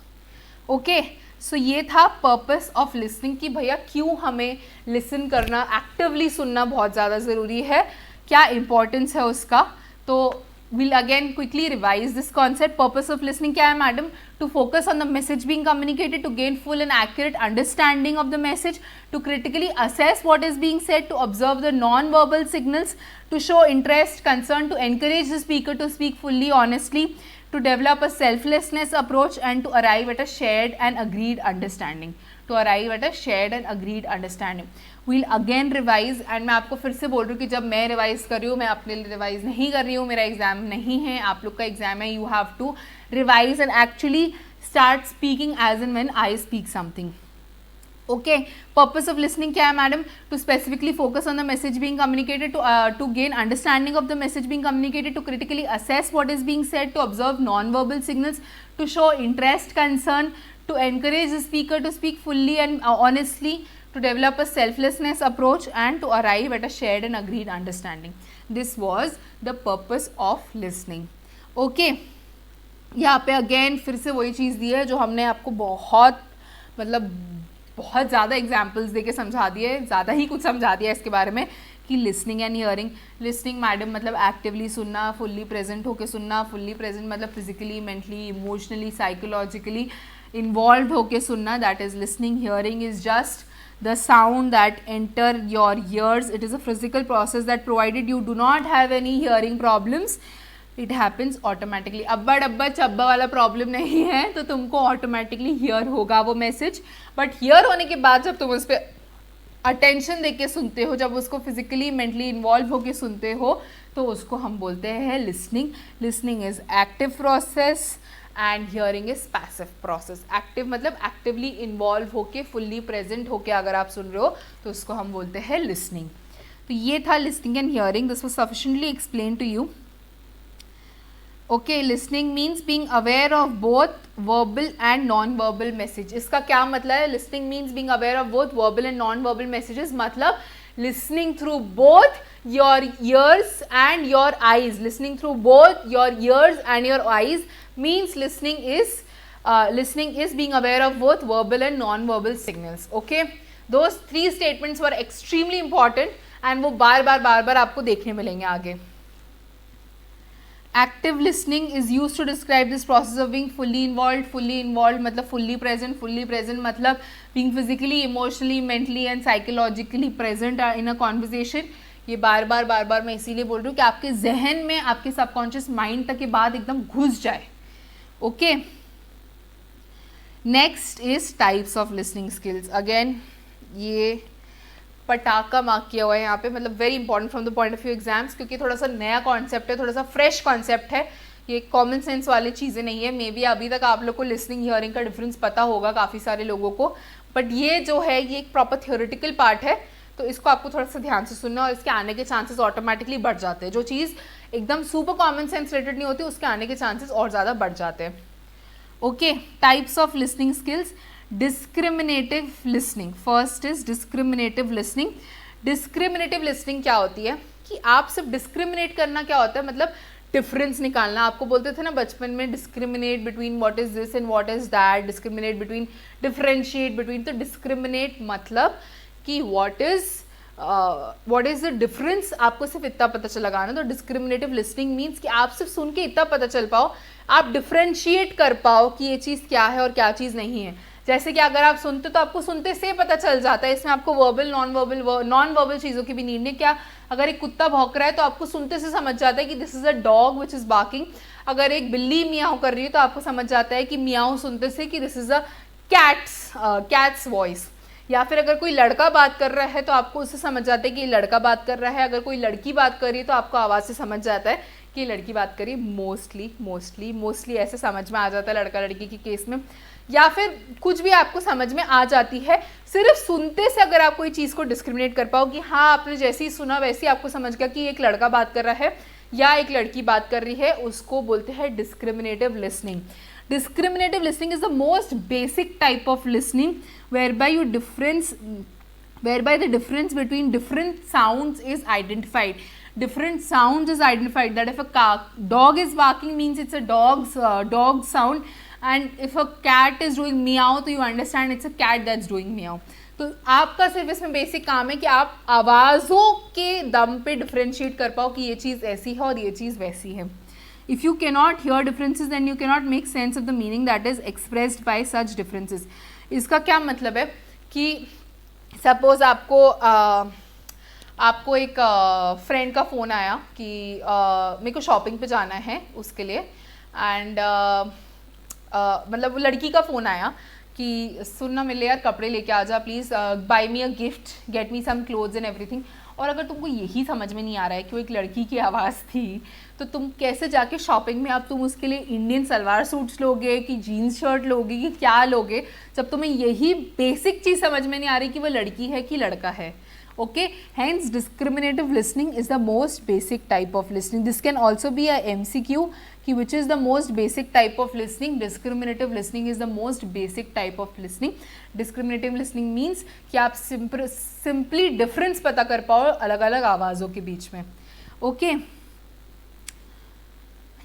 ओके, सो ये था पर्पस ऑफ लिसनिंग कि भैया क्यों हमें लिसन करना, एक्टिवली सुनना बहुत ज़्यादा ज़रूरी है, क्या इंपॉर्टेंस है उसका। तो we'll again quickly revise this concept. Purpose of listening क्या है madam? To focus on the message being communicated, to gain full and accurate understanding of the message, to critically assess what is being said, to observe the non-verbal signals, to show interest, concern, to encourage the speaker to speak fully, honestly, to develop a selflessness approach, and to arrive at a shared and agreed understanding. To arrive at a shared and agreed understanding. We'll again revise, and मैं आपको फिर से बोल रही हूँ कि जब मैं रिवाइज कर रही हूँ, मैं अपने लिए रिवाइज नहीं कर रही हूँ, मेरा एग्जाम नहीं है, आप लोग का एग्जाम है, you have to revise and actually start speaking as and when I speak something. Okay, purpose of listening क्या है madam? To specifically focus on the message being communicated, to gain understanding of the message being communicated, to critically assess what is being said, to observe non verbal signals, to show interest, concern, to encourage the speaker to speak fully and honestly, to develop a selflessness approach, and to arrive at a shared and agreed understanding. This was the purpose of listening. Okay, यहाँ पे again फिर से वही चीज़ दी है जो हमने आपको बहुत मतलब बहुत ज़्यादा एग्जाम्पल्स देके समझा दिए, ज़्यादा ही कुछ समझा दिया इसके बारे में कि listening and hearing. Listening madam मतलब एक्टिवली सुनना, फुल्ली प्रेजेंट होके सुनना. फुल्ली प्रेजेंट मतलब physically, mentally, emotionally, psychologically involve होके सुनना, that is listening. Hearing is just the sound that enter your ears. It is a physical process that provided you do not have any hearing problems, it happens automatically. अब्बा डब्बा चब्बा वाला problem नहीं है तो तुमको automatically here होगा वो message. But here होने के बाद जब तुम उस पर अटेंशन दे के सुनते हो, जब उसको फिजिकली मेंटली इन्वॉल्व होके सुनते हो, तो उसको हम बोलते हैं listening. Listening is active process and hearing is passive process. Active मतलब एक्टिवली इन्वॉल्व होके, फुल्ली प्रेजेंट होके अगर आप सुन रहे हो तो उसको हम बोलते हैं लिसनिंग. तो ये था listening and hearing. This was sufficiently explain to you. Okay, listening means being aware of both verbal and non verbal message. इसका क्या मतलब है? Listening means being aware of both verbal and non verbal messages, मतलब listening through both your ears and your eyes. Listening through both your ears and your eyes means listening is being aware of both verbal and non-verbal signals. Okay, those three statements were extremely important and वो बार बार आपको देखने मिलेंगे आगे. Active listening is used to describe this process of being fully involved. Fully involved मतलब fully present. Fully present मतलब being physically, emotionally, mentally and psychologically present in a conversation. ये बार बार मैं इसीलिए बोल रही हूँ कि आपके जहन में, आपके सबकॉन्शियस माइंड तक ये बात एकदम घुस जाए. Okay, next is types of listening skills. Again ये पटाखा मार्क किया हुआ है यहाँ पे, मतलब very important from the point of view exams, क्योंकि थोड़ा सा नया कॉन्सेप्ट है, थोड़ा सा फ्रेश कॉन्सेप्ट है. ये कॉमन सेंस वाली चीज़ें नहीं है. मे बी अभी तक आप लोग को लिसनिंग हियरिंग का डिफरेंस पता होगा काफ़ी सारे लोगों को, बट ये जो है ये एक प्रॉपर थियोरेटिकल पार्ट है, तो इसको आपको थोड़ा सा ध्यान से सुनना और इसके आने के चांसेस ऑटोमेटिकली बढ़ जाते हैं. जो चीज़ एकदम सुपर कॉमन सेंस रिलेटेड नहीं होती, उसके आने के चांसेस और ज़्यादा बढ़ जाते हैं. Okay, types of listening skills. Discriminative listening. First is discriminative listening. Discriminative listening क्या होती है कि आप सिर्फ डिस्क्रिमिनेट करना क्या होता है, मतलब डिफरेंस निकालना. आपको बोलते थे ना बचपन में, discriminate between what is this and what is that, discriminate between, differentiate between. तो डिस्क्रिमिनेट मतलब कि व्हाट इज द डिफरेंस, आपको सिर्फ इतना पता चल लगाना. तो डिस्क्रिमिनेटिव लिसनिंग मीन्स कि आप सिर्फ सुन के इतना पता चल पाओ, आप डिफरेंशिएट कर पाओ कि ये चीज़ क्या है और क्या चीज़ नहीं है. जैसे कि अगर आप सुनते तो आपको सुनते से पता चल जाता है, इसमें आपको वर्बल नॉन वर्बल चीज़ों की भी नीड नहीं. क्या अगर एक कुत्ता भौंक रहा है तो आपको सुनते से समझ जाता है कि this is a dog which is barking. अगर एक बिल्ली मियाऊ कर रही है तो आपको समझ जाता है कि मियाऊ सुनते से कि this is a cats voice. या फिर अगर कोई लड़का बात कर रहा है तो आपको उससे समझ जाता है कि लड़का बात कर रहा है. अगर कोई लड़की बात कर रही है तो आपको आवाज़ से समझ जाता है कि लड़की बात करी. मोस्टली ऐसे समझ में आ जाता है लड़का लड़की के केस में. या फिर कुछ भी आपको समझ में आ जाती है सिर्फ सुनते से. अगर आप कोई चीज़ को डिस्क्रिमिनेट कर पाओ कि हाँ आपने जैसे ही सुना वैसे ही आपको समझ गया कि एक लड़का बात कर रहा है या एक लड़की बात कर रही है, उसको बोलते हैं discriminative listening. Discriminative listening is the most basic type of listening whereby the difference between different sounds is identified. Different sounds is identified, that if a dog is barking means it's a dog sound, and if a cat is doing meow तो you understand it's a cat that's doing meow. तो आपका सिर्फ इसमें basic काम है कि आप आवाज़ों के दम पे डिफ्रेंशिएट कर पाओ कि ये चीज़ ऐसी है और ये चीज़ वैसी है. If you cannot hear differences, then you cannot make sense of the meaning that is expressed by such differences. इसका क्या मतलब है कि सपोज आपको एक फ्रेंड का फ़ोन आया कि मेरे को शॉपिंग पे जाना है उसके लिए, एंड मतलब वो लड़की का फ़ोन आया कि सुनना मिले यार कपड़े लेके आ जा please, buy me a gift, get me some clothes and everything. और अगर तुमको यही समझ में नहीं आ रहा है कि वो एक लड़की की आवाज़ थी, तो तुम कैसे जाके शॉपिंग में अब तुम उसके लिए इंडियन सलवार सूट्स लोगे कि जीन्स शर्ट लोगे कि क्या लोगे, जब तुम्हें यही बेसिक चीज़ समझ में नहीं आ रही कि वो लड़की है कि लड़का है. Okay, hence discriminative listening is the most basic type of listening. This can also be a MCQ कि which is the most basic type of listening. Discriminative listening is the most basic type of listening. Discriminative listening means कि आप simply difference पता कर पाओ अलग अलग आवाज़ों के बीच में. Okay,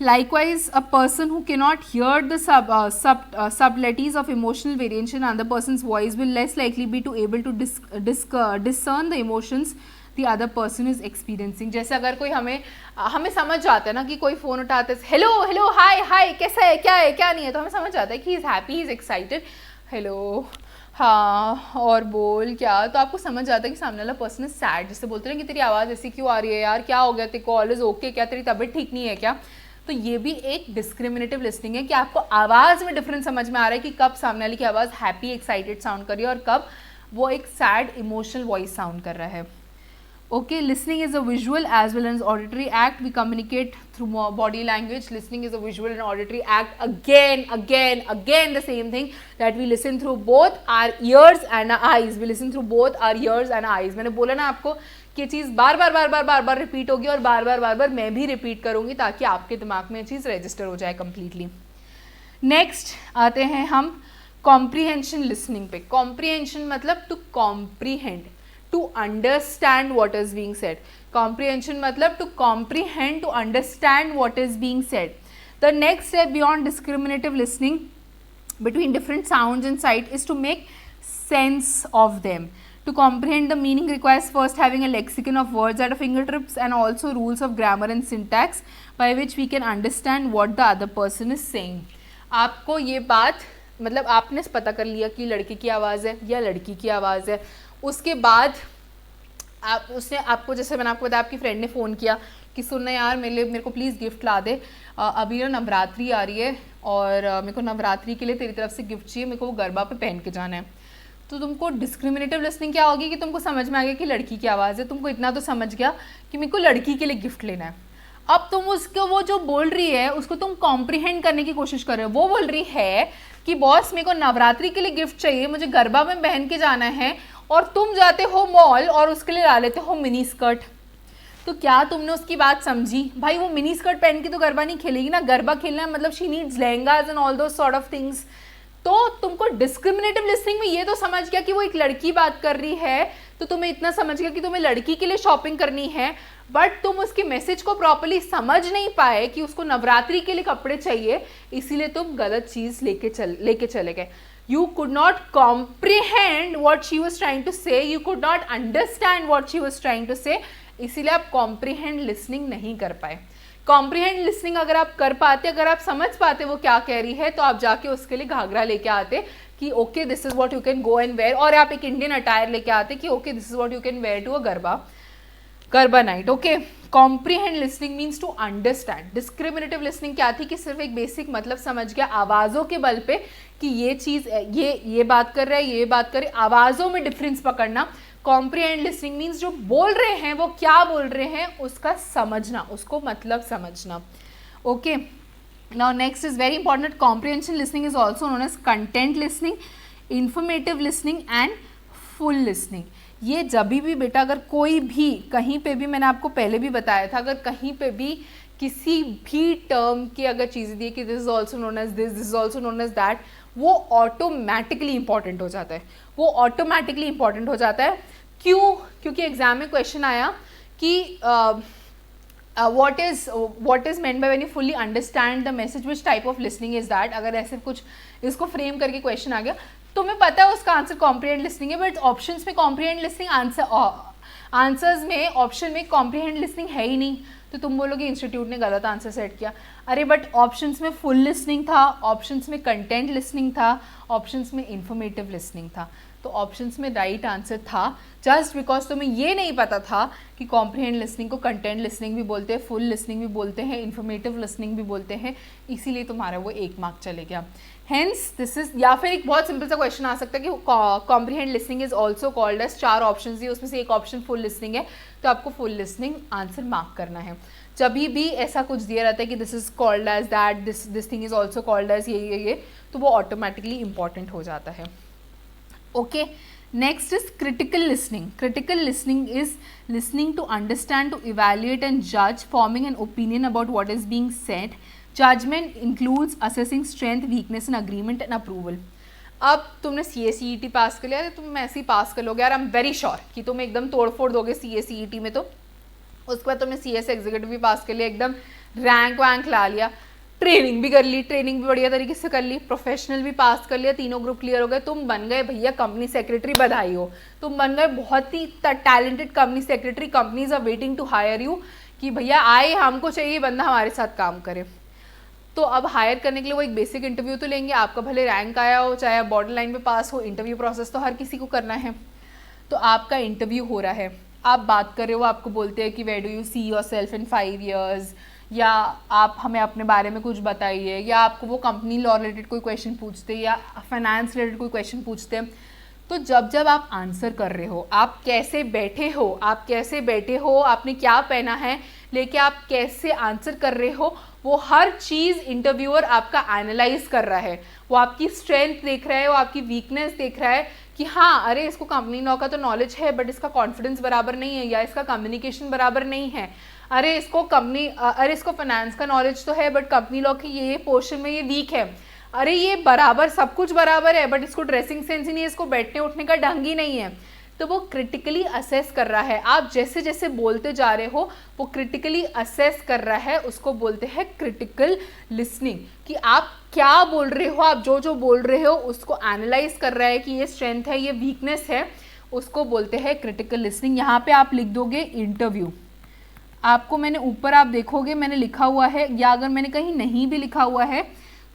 Likewise, a person who cannot hear the subtleties of emotional variation in another person's voice will less likely be to able to discern the emotions the other person is experiencing. जैसे अगर कोई हमें समझ जाता है ना कि कोई फ़ोन उठाते है, हेलो हेलो हाय हाय कैसा है क्या नहीं है, तो हमें समझ जाता है कि he is happy, he is excited, hello हाँ और बोल क्या, तो आपको समझ जाता है कि सामने वाला पर्सन इज सैड. जैसे बोलते हैं कि तेरी आवाज़ ऐसी क्यों आ रही है यार, क्या हो गया तेरे को, ऑल इज ओके क्या, तेरी तबीयत ठीक नहीं है क्या. तो ये भी एक डिस्क्रिमिनेटिव लिस्टिंग है कि आपको आवाज़ में डिफरेंस समझ में आ रहा है कि कब सामने वाले की आवाज़ हैप्पी एक्साइटेड साउंड कर रही है और कब वो एक सैड इमोशनल वॉइस साउंड कर रहा है. Okay, listening is a visual as well as auditory act. We communicate through body language. Listening is a visual and auditory act. Again the same thing, that we listen through both our ears and our eyes. We listen through both our ears and eyes. मैंने बोला ना आपको कि ये चीज़ बार बार repeat होगी और बार बार मैं भी रिपीट करूँगी ताकि आपके दिमाग में ये चीज़ रजिस्टर हो जाए कम्प्लीटली. नेक्स्ट आते हैं हम कॉम्प्रीहेंशन लिसनिंग पे. कॉम्प्रीहेंशन मतलब to comprehend, to understand what is being said. Comprehension matlab to comprehend, to understand what is being said. The next step beyond discriminative listening between different sounds and sight is to make sense of them. To comprehend the meaning requires first having a lexicon of words at our fingertips and also rules of grammar and syntax by which we can understand what the other person is saying. आपको ये बात मतलब आपने पता कर लिया कि लड़के की आवाज़ है या लड़की की आवाज़ है, उसके बाद उसने आपको, जैसे मैंने आपको बताया आपकी फ्रेंड ने फ़ोन किया कि सुनना यार मेरे को प्लीज़ गिफ्ट ला दे, अभी ना नवरात्रि आ रही है और मेरे को नवरात्रि के लिए तेरी तरफ से गिफ्ट चाहिए, मेरे को वो गरबा पे पहन के जाना है. तो तुमको डिस्क्रिमिनेटिव लिसनिंग क्या होगी कि तुमको समझ में आ गया कि लड़की की आवाज़ है, तुमको इतना तो समझ गया कि मेरे को लड़की के लिए गिफ्ट लेना है. अब तुम उसको वो जो बोल रही है उसको तुम कॉम्प्रीहेंड करने की कोशिश कर रहे हो. वो बोल रही है कि बॉस मेरे को नवरात्रि के लिए गिफ्ट चाहिए, मुझे गरबा में पहन के जाना है, और तुम जाते हो मॉल और उसके लिए ला लेते हो मिनी स्कर्ट. तो क्या तुमने उसकी बात समझी? भाई वो मिनी स्कर्ट पहन के तो गरबा नहीं खेलेगी ना, गरबा खेलना है मतलब she needs lehengas and all दो सॉर्ट ऑफ थिंग्स. तो तुमको डिस्क्रिमिनेटिव लिसनिंग में ये तो समझ गया कि वो एक लड़की बात कर रही है, तो तुम्हें इतना समझ गया कि तुम्हें लड़की के लिए शॉपिंग करनी है, बट तुम उसके मैसेज को प्रॉपर्ली समझ नहीं पाए कि उसको नवरात्रि के लिए कपड़े चाहिए, इसीलिए तुम गलत चीज़ लेके चले गए. You could not comprehend what she was trying to say, you could not understand what she was trying to say, इसीलिए आप comprehend listening नहीं कर पाए. comprehend listening अगर आप कर पाते, अगर आप समझ पाते वो क्या कह रही है, तो आप जाके उसके लिए घाघरा लेके आते कि okay this is what you can go and wear, और आप एक इंडियन अटायर लेके आते कि okay this is what you can wear to a garba night. Okay, comprehend listening means to understand. Discriminative listening क्या थी कि सिर्फ एक बेसिक मतलब समझ गया आवाज़ों के बल पे कि ये चीज़ ये बात कर रहा है, ये बात कर रही, आवाज़ों में डिफरेंस पकड़ना. कॉम्प्रीहेंड लिसनिंग मीन्स जो बोल रहे हैं वो क्या बोल रहे हैं उसका समझना, उसको मतलब समझना. Okay, now next is very important. Comprehension listening is also known as content listening, informative listening and full listening. ये जब भी बेटा अगर कोई भी कहीं पे भी, मैंने आपको पहले भी बताया था, अगर कहीं पे भी किसी भी टर्म की अगर चीज़ें दी कि this is also known as this is also known as that, वो ऑटोमेटिकली इंपॉर्टेंट हो जाता है. वो ऑटोमेटिकली इंपॉर्टेंट हो जाता है. क्यों? क्योंकि एग्जाम में क्वेश्चन आया कि what is meant by when you fully understand the message, which type of listening is that. अगर ऐसे कुछ इसको फ्रेम करके क्वेश्चन आ गया, तुम्हें पता है उसका आंसर कॉम्प्रीहेंड लिसनिंग है, बट ऑप्शंस में कॉम्प्रीहेंड लिसनिंग आंसर्स में ऑप्शन में कॉम्प्रीहेंड लिसनिंग है ही नहीं, तो तुम बोलोगे इंस्टीट्यूट ने गलत आंसर सेट किया. अरे बट ऑप्शंस में फुल लिसनिंग था, ऑप्शंस में कंटेंट लिसनिंग था, ऑप्शंस में इंफॉर्मेटिव लिसनिंग था, तो ऑप्शंस में राइट आंसर था. जस्ट बिकॉज तुम्हें ये नहीं पता था कि कॉम्प्रीहेंड लिसनिंग को कंटेंट लिसनिंग भी बोलते हैं, फुल लिसनिंग भी बोलते हैं, इन्फॉर्मेटिव लिसनिंग भी बोलते हैं, इसीलिए तुम्हारा वो 1 मार्क चले गया. हेंस दिस इज, या फिर एक बहुत सिंपल सा क्वेश्चन आ सकता है कि comprehend listening is also called as, 4 option दिए उसमें से एक ऑप्शन फुल लिसनिंग है, तो आपको फुल लिसनिंग आंसर मार्क करना है. जब भी ऐसा कुछ दिया रहता है कि this is called as that, this thing is also called as ये, तो वो ऑटोमेटिकली इंपॉर्टेंट हो जाता है. Okay, next is critical listening. Critical listening is listening to understand, to evaluate and judge, forming an opinion about what is being said. Judgment includes assessing strength, weakness and agreement and approval. अब तुमने CA-CET पास कर लिया, तुम ऐसे ही पास कर लोगे यार, I am very sure कि तुम एकदम तोड़ फोड़ दोगे CA-CET में. तो उसके बाद तुमने CS एग्जीक्यूटिव भी पास कर लिया, एकदम रैंक वैंक ला लिया, ट्रेनिंग भी कर ली, ट्रेनिंग भी बढ़िया तरीके से कर ली, प्रोफेशनल भी पास कर लिया, तीनों ग्रुप क्लियर हो गए, तुम बन गए भैया कंपनी सेक्रेटरी, बधाई हो, तुम बन गए बहुत ही talented company secretary. Companies are waiting to hire you कि भैया आए, हमको चाहिए बंदा हमारे साथ काम करे। तो अब हायर करने के लिए वो एक बेसिक इंटरव्यू तो लेंगे, आपका भले रैंक आया हो चाहे आप बॉर्डर लाइन पे पास हो, इंटरव्यू प्रोसेस तो हर किसी को करना है। तो आपका इंटरव्यू हो रहा है, आप बात कर रहे हो, आपको बोलते हैं कि where do you see yourself in 5 years, या आप हमें अपने बारे में कुछ बताइए, या आपको वो कंपनी लॉ रिलेटेड कोई क्वेश्चन पूछते हैं या फाइनेंस रिलेटेड कोई क्वेश्चन पूछते हैं। तो जब जब आप आंसर कर रहे हो, आप कैसे बैठे हो, आप कैसे बैठे हो, आपने क्या पहना है, लेके आप कैसे आंसर कर रहे हो, वो हर चीज़ इंटरव्यूअर आपका एनालाइज कर रहा है। वो आपकी स्ट्रेंथ देख रहा है, वो आपकी वीकनेस देख रहा है कि हाँ अरे इसको कंपनी लॉ का तो नॉलेज है बट इसका कॉन्फिडेंस बराबर नहीं है, या इसका कम्युनिकेशन बराबर नहीं है, अरे इसको फाइनेंस का नॉलेज तो है बट कंपनी लॉ के ये पोर्शन में ये वीक है, अरे ये बराबर सब कुछ बराबर है बट इसको ड्रेसिंग सेंस ही नहीं है, इसको बैठने उठने का ढंग ही नहीं है। तो वो क्रिटिकली असेस कर रहा है, आप जैसे जैसे बोलते जा रहे हो वो क्रिटिकली असेस कर रहा है, उसको बोलते हैं क्रिटिकल लिसनिंग, कि आप क्या बोल रहे हो, आप जो जो बोल रहे हो उसको एनालाइज कर रहा है कि ये स्ट्रेंथ है, ये वीकनेस है, उसको बोलते हैं क्रिटिकल लिसनिंग। यहाँ पे आप लिख दोगे इंटरव्यू, आपको मैंने ऊपर आप देखोगे मैंने लिखा हुआ है, या अगर मैंने कहीं नहीं भी लिखा हुआ है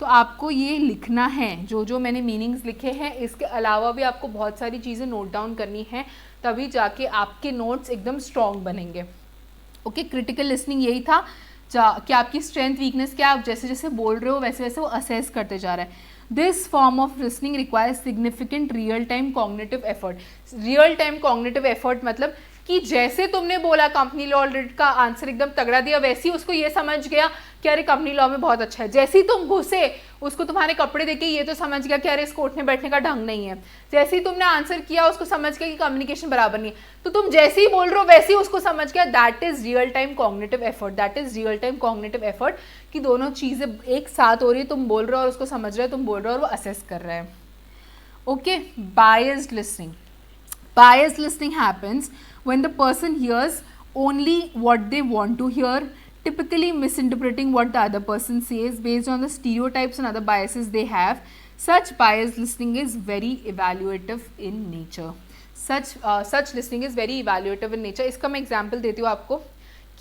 तो आपको ये लिखना है, जो जो मैंने मीनिंग्स लिखे हैं इसके अलावा भी आपको बहुत सारी चीज़ें नोट डाउन करनी है, तभी जाके आपके नोट्स एकदम स्ट्रॉन्ग बनेंगे। ओके, क्रिटिकल लिसनिंग यही था कि आपकी स्ट्रेंथ वीकनेस क्या, आप जैसे जैसे बोल रहे हो वैसे वैसे वो असेस करते जा रहा है। This form of listening requires significant real time cognitive effort. Real time cognitive effort मतलब कि जैसे तुमने बोला कंपनी लॉ का आंसर एकदम तगड़ा दिया, वैसे ही उसको ये समझ गया कि अरे कंपनी लॉ में बहुत अच्छा है। जैसे ही तुम घुसे उसको तुम्हारे कपड़े देखे ये तो समझ गया कि अरे इसको उठने बैठने का ढंग नहीं है। जैसे ही तुमने आंसर किया उसको समझ गया कि कम्युनिकेशन बराबर नहीं है। तो तुम जैसे ही बोल रहे हो वैसे ही उसको समझ गया। That is real time cognitive effort, that is real time cognitive effort कि दोनों चीज़ें एक साथ हो रही है, तुम बोल रहे हो और उसको समझ रहे हो, तुम बोल रहे हो और वो असेस कर रहे हैं। Okay, biased listening. Biased listening happens when the person hears only what they want to hear, typically misinterpreting what the other person says based on the stereotypes and other biases they have. Such biased listening is very evaluative in nature. Such listening is very evaluative in nature. इसका मैं example देती हूँ आपको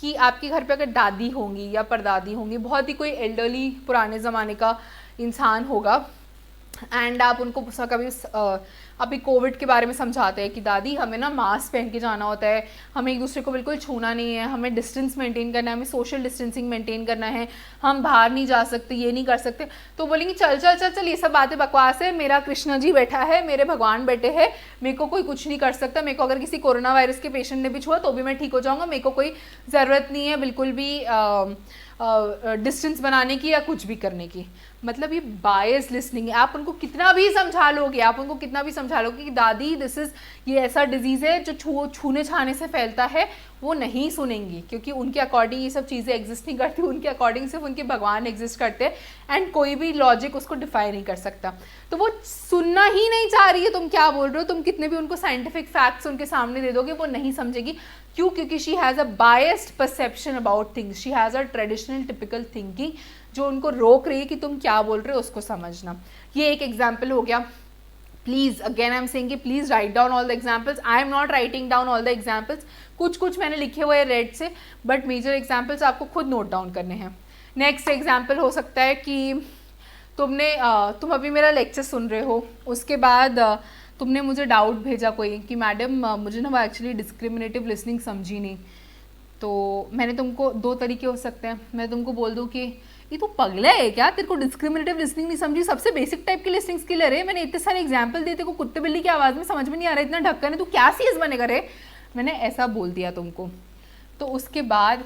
कि आपके घर पे अगर दादी होंगी या परदादी होंगी, बहुत ही कोई एल्डरली पुराने ज़माने का इंसान होगा एंड आप उनको कभी अभी कोविड के बारे में समझाते हैं कि दादी हमें ना मास्क पहन के जाना होता है, हमें एक दूसरे को बिल्कुल छूना नहीं है, हमें डिस्टेंस मेंटेन करना है, हमें सोशल डिस्टेंसिंग मेंटेन करना है, हम बाहर नहीं जा सकते, ये नहीं कर सकते। तो बोलेंगे चल चल चल चल ये सब बातें बकवास है, मेरा कृष्णा जी बैठा है, मेरे भगवान बैठे हैं, मेरे को कोई कुछ नहीं कर सकता, मेरे को अगर किसी कोरोना वायरस के पेशेंट ने भी छुआ तो भी मैं ठीक हो जाऊँगा, मेरे को कोई ज़रूरत नहीं है बिल्कुल भी डिस्टेंस बनाने की या कुछ भी करने की। मतलब ये बायस लिसनिंग है। आप उनको कितना भी समझा लोगे, आप उनको कितना भी समझा लोगे कि दादी दिस इज़ ये ऐसा डिजीज़ है जो छूने छाने से फैलता है, वो नहीं सुनेंगी क्योंकि उनके अकॉर्डिंग ये सब चीज़ें एग्जिस्ट नहीं करती, उनके अकॉर्डिंग सिर्फ उनके भगवान एग्जिस्ट करते हैं एंड कोई भी लॉजिक उसको डिफाइन नहीं कर सकता। तो वो सुनना ही नहीं चाह रही है तुम क्या बोल रहे हो, तुम कितने भी उनको साइंटिफिक फैक्ट्स उनके सामने दे दोगे वो नहीं समझेगी। क्यों? क्योंकि she has a biased perception about things, she has a traditional typical thinking जो उनको रोक रही है कि तुम क्या बोल रहे हो उसको समझना। ये एक एग्जाम्पल हो गया। Please again I am saying कि please write down all the examples. I am not writing down all the examples, कुछ कुछ मैंने लिखे हुए हैं रेड से, बट मेजर एग्जाम्पल्स आपको खुद नोट डाउन करने हैं। नेक्स्ट एग्जाम्पल हो सकता है कि तुम अभी मेरा लेक्चर सुन रहे हो, उसके बाद तुमने मुझे डाउट भेजा कोई कि मैडम मुझे ना वो एक्चुअली डिस्क्रिमिनेटिव लिसनिंग समझी नहीं। तो मैंने तुमको दो तरीके हो सकते हैं, मैं तुमको बोल दूँ कि ये तो पगला है क्या, तेरे को डिस्क्रिमिनेटिव लिसनिंग नहीं समझी, सबसे बेसिक टाइप की लिसनिंग स्किल है रे, मैंने इतने सारे एग्जाम्पल दिए, तेरे को कुत्ते बिल्ली की आवाज़ में समझ में नहीं आ रहा, इतना ढक्कन है, तू क्या सीएस बनेगा रे, मैंने ऐसा बोल दिया तुमको। तो उसके बाद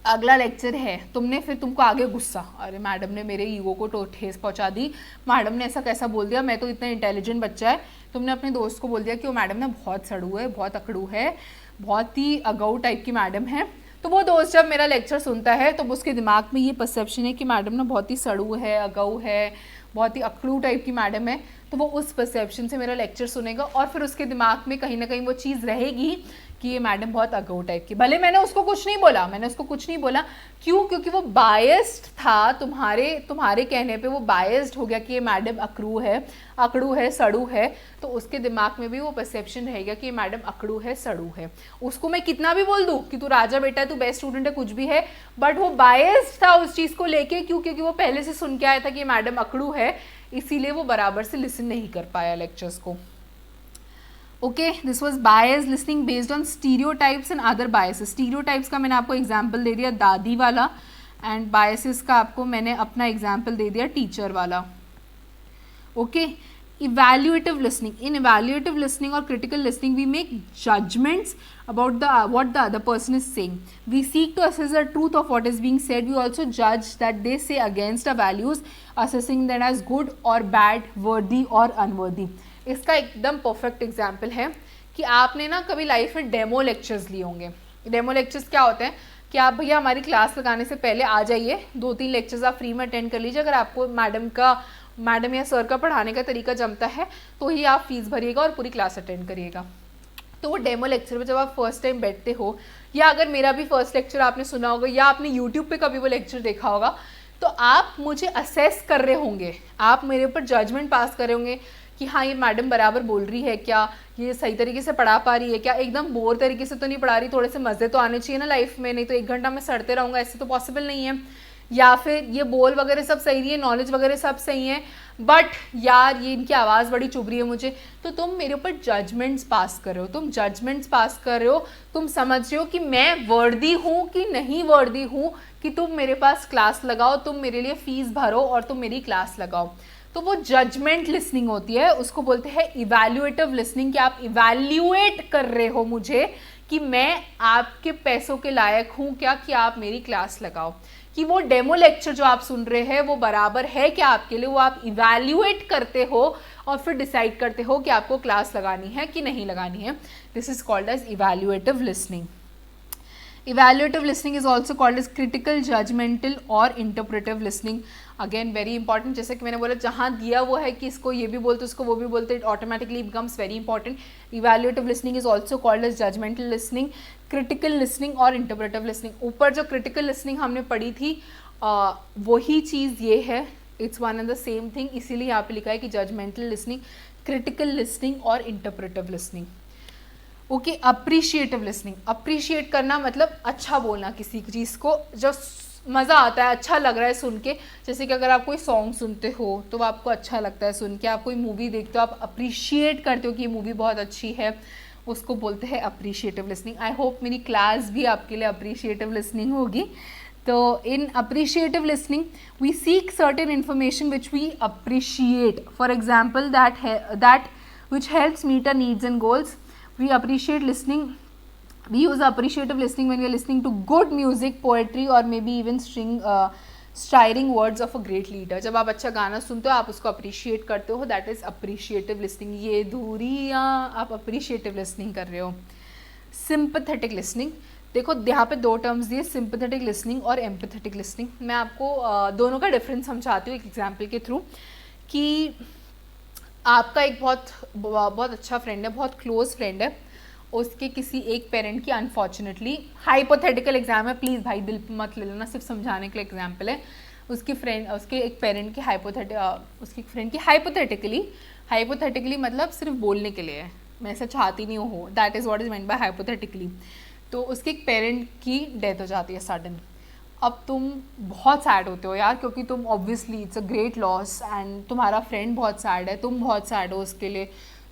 अगला लेक्चर है, तुमको आगे गुस्सा, अरे मैडम ने मेरे ईगो को तो ठेस पहुंचा दी, मैडम ने ऐसा कैसा बोल दिया, मैं तो इतना इंटेलिजेंट बच्चा है। तुमने अपने दोस्त को बोल दिया कि वो मैडम ना बहुत सड़ू है, बहुत अकड़ू है, बहुत ही अगाऊ टाइप की मैडम है। तो वो दोस्त जब मेरा लेक्चर सुनता है तो उसके दिमाग में ये परसेप्शन है कि मैडम ना बहुत ही सड़ू है, अगाऊ है, बहुत ही अकड़ू टाइप की मैडम है। तो वो उस परसेप्शन से मेरा लेक्चर सुनेगा और फिर उसके दिमाग में कहीं ना कहीं वो चीज़ रहेगी कि ये मैडम बहुत अगो टाइप की। भले मैंने उसको कुछ नहीं बोला, क्यों? क्योंकि वो बायस्ड था, तुम्हारे कहने पे वो बायस्ड हो गया कि ये मैडम अकड़ू है, सड़ू है, तो उसके दिमाग में भी वो परसेप्शन रहेगा कि ये मैडम अकड़ू है, सड़ू है। उसको मैं कितना भी बोल दूँ कि तू राजा बेटा है, तू बेस्ट स्टूडेंट है, कुछ भी है, बट वो बायस्ड था उस चीज़ को लेके। क्यों? क्योंकि वो पहले से सुन के आया था कि ये मैडम अकड़ू है, इसीलिए वो बराबर से लिसन नहीं कर पाया लेक्चर्स को। Okay, this was bias listening based on stereotypes and other biases. Stereotypes का मैंने आपको एग्जाम्पल दे दिया दादी वाला, एंड बायसेस का आपको मैंने अपना एग्जाम्पल दे दिया टीचर वाला। Okay, evaluative listening. In evaluative listening or critical listening, we make judgments about what the other person is saying. We seek to assess the truth of what is being said. We also judge that they say against our values, assessing them as good or bad, worthy or unworthy. इसका एकदम perfect example है कि आपने ना कभी life में demo lectures लिए होंगे। डेमो लेक्चर्स क्या होते हैं कि आप भैया हमारी क्लास लगाने से पहले आ जाइए, 2-3 लेक्चर्स आप फ्री में अटेंड कर लीजिए। अगर आपको मैडम या सर का पढ़ाने का तरीका जमता है तो ही आप फीस भरिएगा और पूरी क्लास अटेंड करिएगा। तो वो डेमो लेक्चर में जब आप फर्स्ट टाइम बैठते हो, या अगर मेरा भी फर्स्ट लेक्चर आपने सुना होगा या आपने यूट्यूब पे कभी वो लेक्चर देखा होगा, तो आप मुझे असेस कर रहे होंगे, आप मेरे ऊपर जजमेंट पास कर रहे होंगे कि हाँ ये मैडम बराबर बोल रही है क्या, ये सही तरीके से पढ़ा पा रही है क्या, एकदम बोर तरीके से तो नहीं पढ़ा रही, थोड़े से मज़े तो आने चाहिए ना लाइफ में, नहीं तो 1 घंटा मैं सड़ते रहूँगा, ऐसे तो पॉसिबल नहीं है। या फिर ये बोल वगैरह सब सही है, नॉलेज वगैरह सब सही है, बट यार ये इनकी आवाज़ बड़ी चुभ रही है मुझे। तो तुम मेरे ऊपर जजमेंट्स पास कर रहे हो, तुम समझ रहे हो कि मैं वर्दी हूँ कि नहीं वर्दी हूँ कि तुम मेरे पास क्लास लगाओ, तुम मेरे लिए फ़ीस भरो और तुम मेरी क्लास लगाओ। तो वो जजमेंट लिसनिंग होती है, उसको बोलते हैं इवैल्यूएटिव लिसनिंग, कि आप इवैल्यूएट कर रहे हो मुझे कि मैं आपके पैसों के लायक हूँ क्या कि आप मेरी क्लास लगाओ, कि वो डेमो लेक्चर जो आप सुन रहे हैं वो बराबर है क्या आपके लिए, वो आप इवैल्यूएट करते हो और फिर डिसाइड करते हो कि आपको क्लास लगानी है कि नहीं लगानी है। This is called as evaluative listening. Evaluative listening is also called as critical, judgmental और interpretive listening. Again very important, जैसे कि मैंने बोला जहाँ दिया वो है कि इसको ये भी बोलते उसको वो भी बोलते, it automatically becomes very important. Evaluative listening is also called as judgmental listening, critical listening और interpretive listening. ऊपर जो critical listening हमने पढ़ी थी वही चीज़ ये है, it's one and the same thing, इसीलिए यहाँ पे लिखा है कि judgmental listening, critical listening और interpretive listening. Okay, appreciative listening, appreciate करना मतलब अच्छा बोलना किसी चीज़ को, जो मज़ा आता है, अच्छा लग रहा है सुन के। जैसे कि अगर आप कोई सॉन्ग सुनते हो तो आपको अच्छा लगता है सुन के, आप कोई मूवी देखते हो आप अप्रिशिएट करते हो कि ये मूवी बहुत अच्छी है, उसको बोलते हैं अप्रिशिएटिव लिसनिंग। आई होप मेरी क्लास भी आपके लिए अप्रिशिएटिव लिसनिंग होगी। तो in appreciative listening we seek certain information which we appreciate, for example that which helps meet our needs and goals. We appreciate listening. We use appreciative listening when we are listening to good music, poetry or maybe even stirring words of a great leader. जब आप अच्छा गाना सुनते हो आप उसको appreciate करते हो, that is appreciative listening. ये दूरियाँ आप appreciative listening कर रहे हो. Sympathetic listening, देखो यहाँ पे 2 टर्म्स दिए, sympathetic listening और empathetic listening. मैं आपको दोनों का डिफरेंस समझाती हूँ एक एग्जाम्पल के थ्रू। कि आपका एक बहुत अच्छा फ्रेंड है, बहुत क्लोज फ्रेंड है, उसके किसी एक पेरेंट की अनफॉर्चुनेटली, हाइपोथेटिकल एग्जाम है, प्लीज़ भाई दिल पे मत ले लेना, सिर्फ समझाने के लिए एग्जाम्पल है, उसके एक फ्रेंड की हाइपोथेटिकली मतलब सिर्फ बोलने के लिए है, मैं ऐसा चाहती नहीं हूँ, that is what is meant by hypothetically. तो उसके एक पेरेंट की डेथ हो जाती है सडन। अब तुम बहुत सैड होते हो यार, क्योंकि तुम obviously it's a great loss and तुम्हारा फ्रेंड बहुत सैड है, तुम बहुत सैड हो उसके लिए,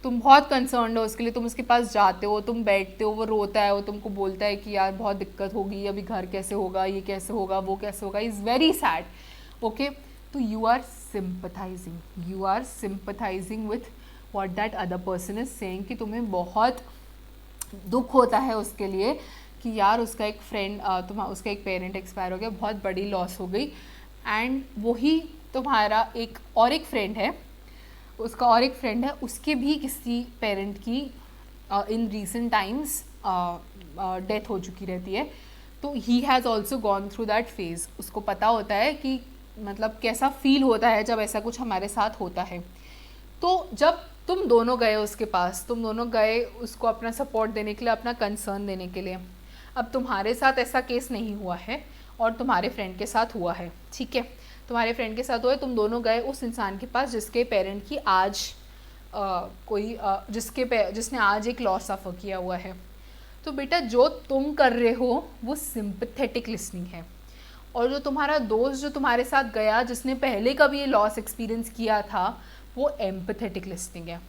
तुम बहुत कंसर्न्ड हो उसके लिए, तुम उसके पास जाते हो, तुम बैठते हो, वो रोता है, वो तुमको बोलता है कि यार बहुत दिक्कत होगी, अभी घर कैसे होगा, ये कैसे होगा, वो कैसे होगा, इज़ वेरी सैड। ओके, तो you are sympathising with what that other person is saying, कि तुम्हें बहुत दुख होता है उसके लिए कि यार उसका एक फ्रेंड उसका एक पेरेंट एक्सपायर हो गया, बहुत बड़ी लॉस हो गई, एंड वही तुम्हारा एक फ्रेंड है, उसका और एक फ्रेंड है, उसके भी किसी पेरेंट की इन रीसेंट टाइम्स डेथ हो चुकी रहती है। तो he has also gone through that phase, उसको पता होता है कि मतलब कैसा फील होता है जब ऐसा कुछ हमारे साथ होता है। तो जब तुम दोनों गए उसके पास, तुम दोनों गए उसको अपना सपोर्ट देने के लिए, अपना कंसर्न देने के लिए। अब तुम्हारे साथ ऐसा केस नहीं हुआ है और तुम्हारे फ्रेंड के साथ हुआ है, ठीक है, तुम्हारे फ्रेंड के साथ हुआ है, तुम दोनों गए उस इंसान के पास जिसके पेरेंट की आज जिसने आज एक लॉस सफ़र किया हुआ है। तो बेटा जो तुम कर रहे हो वो सिंपैथेटिक लिसनिंग है, और जो तुम्हारा दोस्त जो तुम्हारे साथ गया जिसने पहले कभी ये लॉस एक्सपीरियंस किया था वो एम्पैथेटिक लिसनिंग है।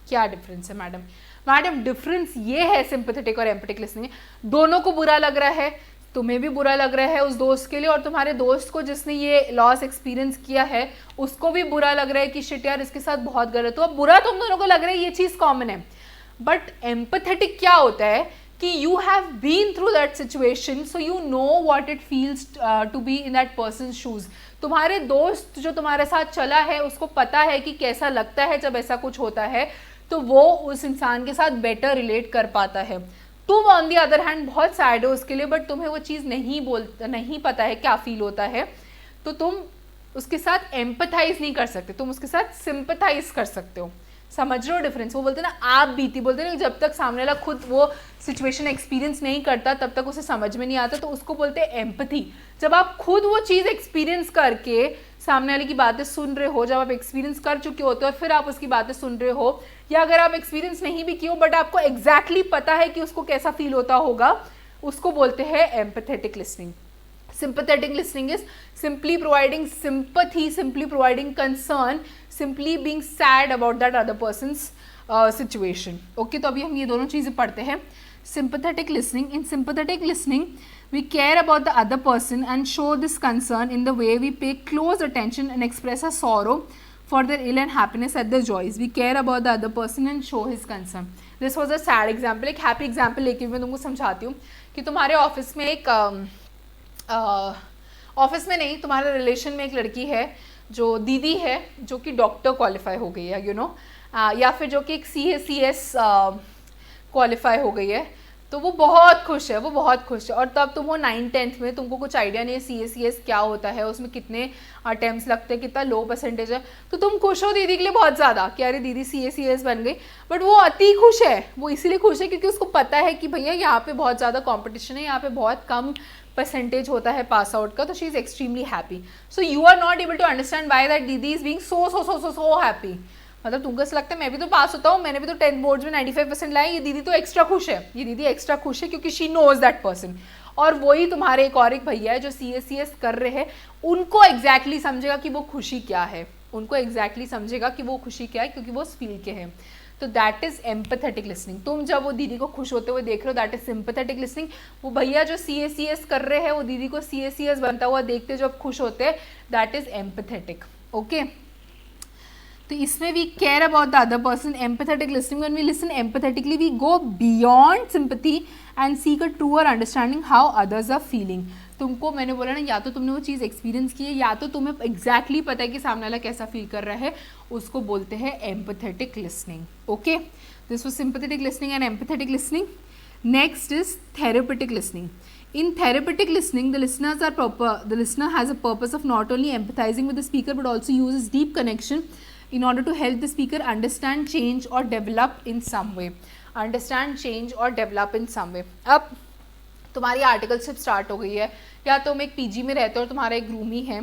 क्या डिफरेंस है मैडम? मैडम डिफरेंस ये है सिंपैथेटिक और एम्पैथेटिक लिसनिंग, दोनों को बुरा लग रहा है, तुम्हें भी बुरा लग रहा है उस दोस्त के लिए, और तुम्हारे दोस्त को जिसने ये लॉस एक्सपीरियंस किया है उसको भी बुरा लग रहा है कि शिट यार इसके साथ बहुत गलत हुआ, बुरा तुम दोनों को लग रहा है, ये चीज़ कॉमन है। बट एम्पैथेटिक क्या होता है कि you have been through that situation, so you know what it feels to be in that person shoes. तुम्हारे दोस्त जो तुम्हारे साथ चला है उसको पता है कि कैसा लगता है जब ऐसा कुछ होता है, तो वो उस इंसान के साथ बेटर रिलेट कर पाता है। तुम ऑन दी अदर हैंड बहुत सैड हो उसके लिए, बट तुम्हें वो चीज़ नहीं पता है क्या फील होता है, तो तुम उसके साथ एम्पथाइज नहीं कर सकते, तुम उसके साथ सिंपथाइज कर सकते हो। समझ रहे हो डिफरेंस? वो बोलते हैं ना आप बीती, बोलते हैं ना जब तक सामने वाला खुद वो सिचुएशन एक्सपीरियंस नहीं करता तब तक उसे समझ में नहीं आता, तो उसको बोलते हैं एम्पथी। जब आप खुद वो चीज़ एक्सपीरियंस करके सामने वाले की बातें सुन रहे हो, जब आप एक्सपीरियंस कर चुके होते हो और फिर आप उसकी बातें सुन रहे हो, या अगर आप एक्सपीरियंस नहीं भी किए हो बट आपको एग्जैक्टली पता है कि उसको कैसा फील होता होगा, उसको बोलते हैं empathetic listening. Sympathetic listening is simply providing sympathy, simply providing concern, simply being sad about that other person's situation. Okay, तो अभी हम ये दोनों चीज़ें पढ़ते हैं। Sympathetic listening. In sympathetic listening, we care about the other person and show this concern in the way we pay close attention and express our sorrow for their ill and happiness at their joys. We care about the other person and show his concern. This was a sad example. एक happy example लेके मैं तुमको समझाती हूँ कि तुम्हारे office में एक ऑफिस में नहीं, तुम्हारे रिलेशन में एक लड़की है जो दीदी है, जो कि डॉक्टर क्वालिफाई हो गई है, या फिर जो कि एक CACS क्वालिफाई हो गई है, तो वो बहुत खुश है, वो बहुत खुश है। और तब तुम वो 9th-10th में, तुमको कुछ आइडिया नहीं है CACS क्या होता है, उसमें कितने अटेम्प्ट्स लगते हैं, कितना लो परसेंटेज है, तो तुम खुश हो दीदी के लिए बहुत ज़्यादा कि अरे दीदी CACS बन गई। बट वो अति खुश है, वो इसीलिए खुश है क्योंकि उसको पता है कि भैया यहाँ पे बहुत ज़्यादा कॉम्पिटिशन है, यहाँ पे बहुत कम परसेंटेज होता है पास आउट का, तो she is extremely happy. So you are not able to understand why that दीदी इज बीइंग सो हैप्पी। मतलब तुमको ऐसा लगता है मैं भी तो पास होता हूँ, मैंने भी तो 10th बोर्ड्स में 95% लाए, ये दीदी तो एक्स्ट्रा खुश है, ये दीदी एक्स्ट्रा खुश है क्योंकि शी नोज दैट पर्सन। और वही तुम्हारे एक भैया है जो CACS कर रहे हैं, उनको एग्जैक्टली समझेगा कि वो खुशी क्या है, उनको एग्जैक्टली समझेगा कि वो खुशी क्या है क्योंकि वो उस फील्ड के हैं। तो दैट इज एम्पैथेटिक लिसनिंग। तुम जब वो दीदी को खुश होते हुए देख रहे हो, दैट इज सिंपैथेटिक लिसनिंग। वो भैया जो CACS कर रहे हैं, वो दीदी को CACS बनता हुआ देखते जब खुश होते हैं, दैट इज एम्पैथेटिक। ओके, तो इसमें we care about the other person, empathetic listening. When we listen empathetically we go beyond sympathy and seek a truer understanding how others are feeling. तुमको मैंने बोला ना, या तो तुमने वो चीज़ एक्सपीरियंस की है, या तो तुम्हें एग्जैक्टली पता है कि सामने वाला कैसा फील कर रहा है, उसको बोलते हैं empathetic listening. Okay, this was sympathetic listening and empathetic listening. Next is therapeutic listening. In therapeutic listening, the listener has a purpose of not only empathizing with the speaker but also uses deep connection in order to help the speaker understand, change or develop in some way. Understand, change or develop in some way. अब तुम्हारी articleship start हो गई है, या तुम एक PG में रहते हो और तुम्हारा एक रूमी है,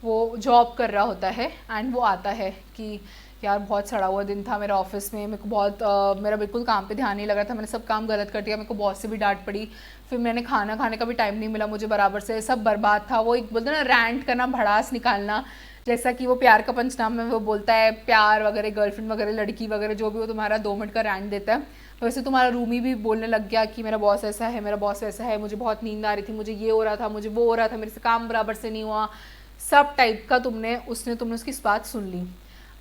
वो जॉब कर रहा होता है एंड वो आता है कि यार बहुत सड़ा हुआ दिन था मेरा ऑफिस में, मेरे को बहुत मेरा बिल्कुल काम पे ध्यान नहीं लग रहा था, मैंने सब काम गलत कर दिया, मेरे को बॉस से भी डांट पड़ी, फिर मैंने खाना खाने का भी टाइम नहीं मिला मुझे बराबर से, सब बर्बाद था। वो एक बोलते ना रैंट करना, भड़ास निकालना, जैसा कि वो प्यार का पंचनाम में वो बोलता है, प्यार वगैरह, गर्लफ्रेंड वगैरह, लड़की वगैरह जो भी वो तुम्हारा 2 मिनट का रैंट देता है, वैसे तुम्हारा रूमी भी बोलने लग गया कि मेरा बॉस ऐसा है, मेरा बॉस वैसा है, मुझे बहुत नींद आ रही थी, मुझे ये हो रहा था, मुझे वो हो रहा था, मेरे से काम बराबर से नहीं हुआ, सब टाइप का तुमने उसकी बात सुन ली।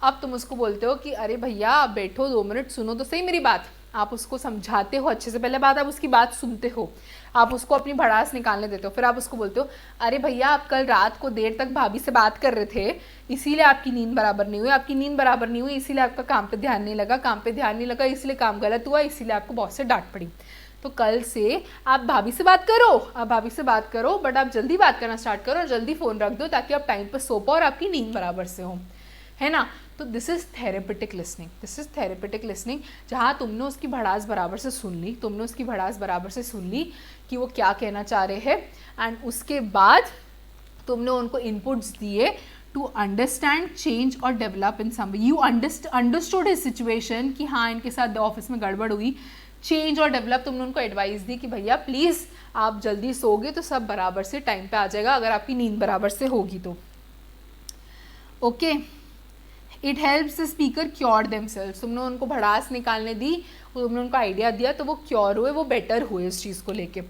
अब तुम उसको बोलते हो कि अरे भैया आप बैठो 2 मिनट सुनो तो सही मेरी बात। आप उसको समझाते हो अच्छे से, पहले बात आप उसकी बात सुनते हो, आप उसको अपनी भड़ास निकालने देते हो, फिर आप उसको बोलते हो अरे भैया आप कल रात को देर तक भाभी से बात कर रहे थे, इसीलिए आपकी नींद बराबर नहीं हुई, आपकी नींद बराबर नहीं हुई इसीलिए आपका काम पे ध्यान नहीं लगा, काम पे ध्यान नहीं लगा इसलिए काम गलत हुआ, इसीलिए आपको बॉस से डांट पड़ी। तो कल से आप भाभी से बात करो, आप भाभी से बात करो, बट आप जल्दी बात करना स्टार्ट करो और जल्दी फ़ोन रख दो ताकि आप टाइम पर सो पाओ और आपकी नींद बराबर से हो, है ना। तो this is therapeutic listening, this is therapeutic listening, जहाँ तुमने उसकी भड़ास बराबर से सुन ली, तुमने उसकी भड़ास बराबर से सुन ली कि वो क्या कहना चाह रहे हैं, एंड उसके बाद तुमने उनको इनपुट्स दिए टू अंडरस्टैंड, चेंज और develop in some way. You understood his situation कि हाँ इनके साथ ऑफिस में गड़बड़ हुई, चेंज और डेवलप तुमने उनको एडवाइस दी कि भैया प्लीज़ आप जल्दी सोगे तो सब बराबर से टाइम पे आ जाएगा, अगर आपकी नींद बराबर से होगी तो. Okay, it helps the speaker cure themselves. तुमने उनको भड़ास निकालने दी, तुमने उनको आइडिया दिया तो वो क्योर हुए, वो बेटर हुए इस चीज़ को लेके.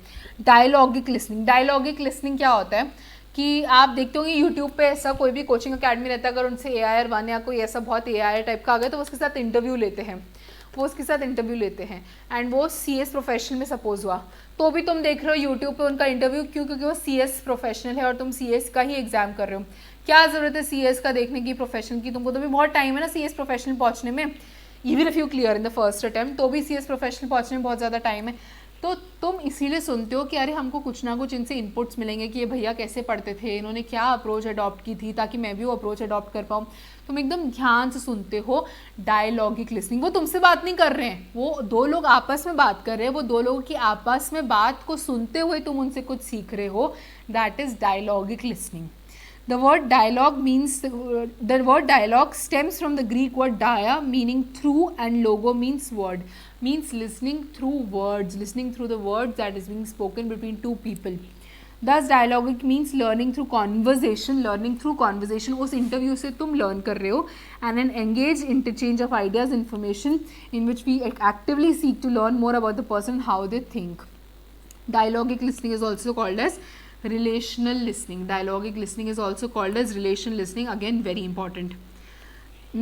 डायलॉगिक लिसनिंग, डायलॉगिक लिसनिंग क्या होता है कि आप देखते होंगे यूट्यूब पे ऐसा कोई भी कोचिंग अकेडमी रहता है, अगर उनसे AIR-1 या कोई ऐसा बहुत AIR टाइप का आ गया तो वो उसके साथ इंटरव्यू लेते हैं, वो उसके साथ इंटरव्यू लेते हैं, एंड वो CS प्रोफेशनल में सपोज हुआ तो भी तुम देख रहे हो यूट्यूब पे उनका इंटरव्यू, क्यों? क्योंकि वो CS प्रोफेशनल है और तुम CS का ही एग्जाम कर रहे हो. क्या ज़रूरत है CS का देखने की, प्रोफेशनल की? तुमको तो भी बहुत टाइम है ना CS प्रोफेशनल पहुंचने में. Even if you clear in the first attempt तो भी CS प्रोफेशनल पहुंचने में बहुत ज़्यादा टाइम है. तो तुम इसीलिए सुनते हो कि अरे हमको कुछ ना कुछ इनसे इनपुट्स मिलेंगे कि ये भैया कैसे पढ़ते थे, इन्होंने क्या अप्रोच अडॉप्ट की थी, ताकि मैं भी वो अप्रोच अडॉप्ट कर पाऊँ. तुम एकदम ध्यान से सुनते हो. डायलॉगिक लिसनिंग, वो तुमसे बात नहीं कर रहे हैं, वो दो लोग आपस में बात कर रहे हैं, वो दो लोगों की आपस में बात को सुनते हुए तुम उनसे कुछ सीख रहे हो. That is dialogic listening. The word dialogue stems from the Greek word dia, meaning through, and logo means word, means listening through words, listening through the words that is being spoken between two people. Thus dialogic means learning through conversation, learning through conversation. उस interview से तुम learn कर रहे हो, and an engaged interchange of ideas, information in which we actively seek to learn more about the person, how they think. Dialogic listening is also called as relational listening. Dialogic listening is also called as relational listening. Again, very important.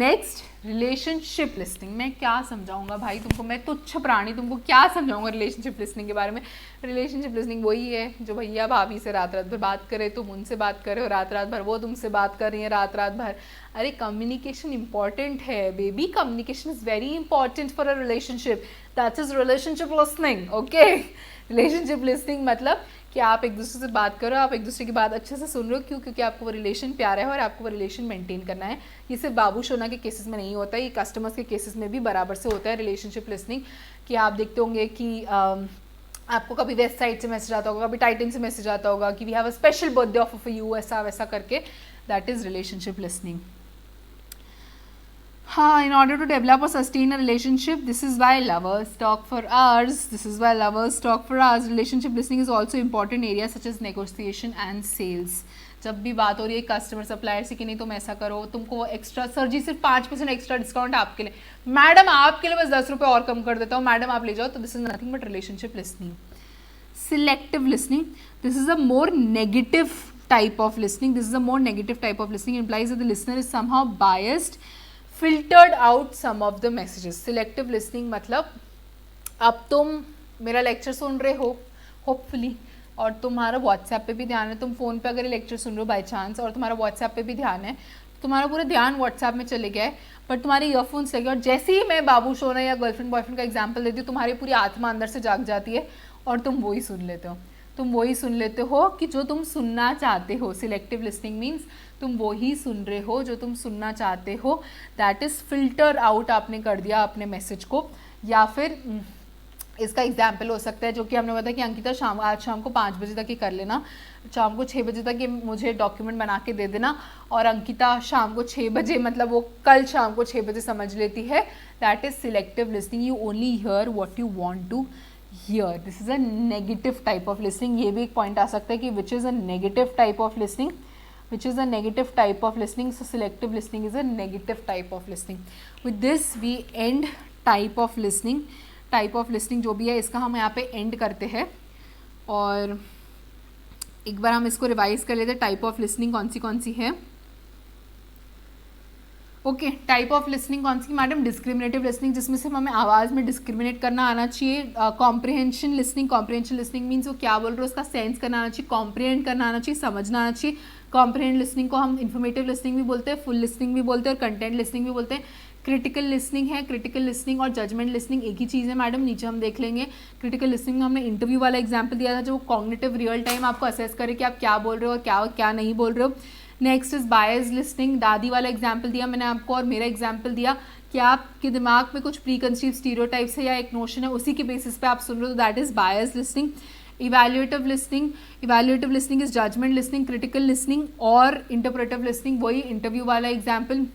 Next, relationship listening. मैं क्या समझाऊंगा भाई तुमको, मैं तुच्छ प्राणी, तुमको क्या समझाऊंगा relationship listening के बारे में. relationship listening वही है जो भैया भाभी से रात रात भर बात करे, तुम उनसे बात करे हो रात रात भर, वो तुमसे बात कर रही है रात रात भर. अरे कम्युनिकेशन इंपॉर्टेंट है baby, communication is very important for a relationship. That is relationship listening. Okay, relationship listening मतलब कि आप एक दूसरे से बात करो, आप एक दूसरे की बात अच्छे से सुन रहे हो. क्यों? क्योंकि आपको वो रिलेशन प्यारा है और आपको वो रिलेशन मेंटेन करना है. ये सिर्फ बाबू सोना के केसेस में नहीं होता है, ये कस्टमर्स के केसेस में भी बराबर से होता है रिलेशनशिप लिसनिंग. कि आप देखते होंगे कि आपको कभी वेस्ट साइड से मैसेज आता होगा, कभी टाइटन से मैसेज आता होगा कि we have a special birthday offer for you, ऐसा वैसा करके. That is relationship listening. In order to develop or sustain a relationship, this is why lovers talk for hours. This is why lovers talk for hours. Relationship listening is also important areas such as negotiation and sales. जब भी बात हो रही है customer supplier से कि नहीं तुम ऐसा करो, तुमको एक्स्ट्रा, सर जी सिर्फ 5% एक्स्ट्रा डिस्काउंट आपके लिए, मैडम आपके लिए बस 10 रुपये और कम कर देता हूँ, मैडम आप ले जाओ. तो this is nothing but relationship listening. Selective listening. This is a more negative type of listening. This is a more negative type of listening. It implies that the listener is somehow biased, filtered out some of the messages. Selective listening मतलब अब तुम मेरा lecture सुन रहे हो hopefully, और तुम्हारा WhatsApp पे भी ध्यान है, तुम फ़ोन पे अगर लेक्चर सुन रहे हो बाई चांस और तुम्हारा व्हाट्सएप पे भी ध्यान है, तुम्हारा पूरा ध्यान व्हाट्सएप में चले गया है, पर तुम्हारे ईयरफोन्स लगे, और जैसे ही मैं बाबू सोना या गर्लफ्रेंड बॉयफ्रेंड का एग्जाम्पल देती हूँ, तुम्हारी पूरी आत्मा अंदर से जाग जाती है और तुम वही सुन लेते हो. तुम वही सुन लेते हो कि जो तुम सुनना चाहते हो. सिलेक्टिव लिसनिंग मीन्स तुम वही सुन रहे हो जो तुम सुनना चाहते हो. दैट इज़ फिल्टर आउट आपने कर दिया अपने मैसेज को. या फिर इसका एग्जाम्पल हो सकता है जो कि हमने बताया कि अंकिता आज शाम को 5 बजे तक ही कर लेना, शाम को 6 बजे तक ये मुझे डॉक्यूमेंट बना के दे देना, और अंकिता शाम को 6 बजे मतलब वो कल शाम को 6 बजे समझ लेती है. That is selective listening. You only hear what you want to hear. This is a negative type of listening. ये भी एक पॉइंट आ सकता है कि which is a negative type of listening, which is a negative type of listening. So selective listening is a negative type of listening. With this we end type of listening. Type of listening जो भी है इसका हम यहाँ पे end करते हैं, और एक बार हम इसको रिवाइज कर लेते हैं. टाइप ऑफ लिसनिंग कौन सी है. ओके, टाइप ऑफ लिसनिंग कौन सी मैडम? डिस्क्रिमिनेटिव लिसनिंग, जिसमें से हमें आवाज़ में डिस्क्रिमिनेट करना आना चाहिए. Comprehension listening. Comprehension listening means वो क्या बोल रहे हो उसका सेंस करना आना चाहिए, कॉम्प्रिहेंड करना आना चाहिए, समझना आना चाहिए. कॉम्प्रिहेंड लिसनिंग को हम इन्फॉर्मेटिव लिसनिंग भी बोलते हैं, फुल लिसनिंग भी बोलते हैं, और कंटेंट लिसनिंग भी बोलते हैं. क्रिटिकल लिसनिंग है. क्रिटिकल लिसनिंग और जजमेंट लिसनिंग एक ही चीज़ है मैडम, नीचे हम देख लेंगे. क्रिटिकल लिसनिंग में हमने इंटरव्यू वाला एग्जाम्पल दिया था जो कॉग्निटिव रियल टाइम आपको असेस करे कि आप क्या बोल रहे हो और क्या नहीं बोल रहे हो. नेक्स्ट इज बायस लिस्निंग, दादी वाला एग्जाम्पल दिया मैंने आपको और मेरा एग्जाम्पल दिया कि आपके दिमाग में कुछ प्री कंसीव स्टीरियोटाइप्स है या एक नोशन है, उसी के बेसिस पे आप सुन रहे हो, तो that is bias listening. Evaluative listening is judgement listening, critical listening और इंटरप्रेटिव लिसनिंग, वही इंटरव्यू वाला एग्जाम्पल.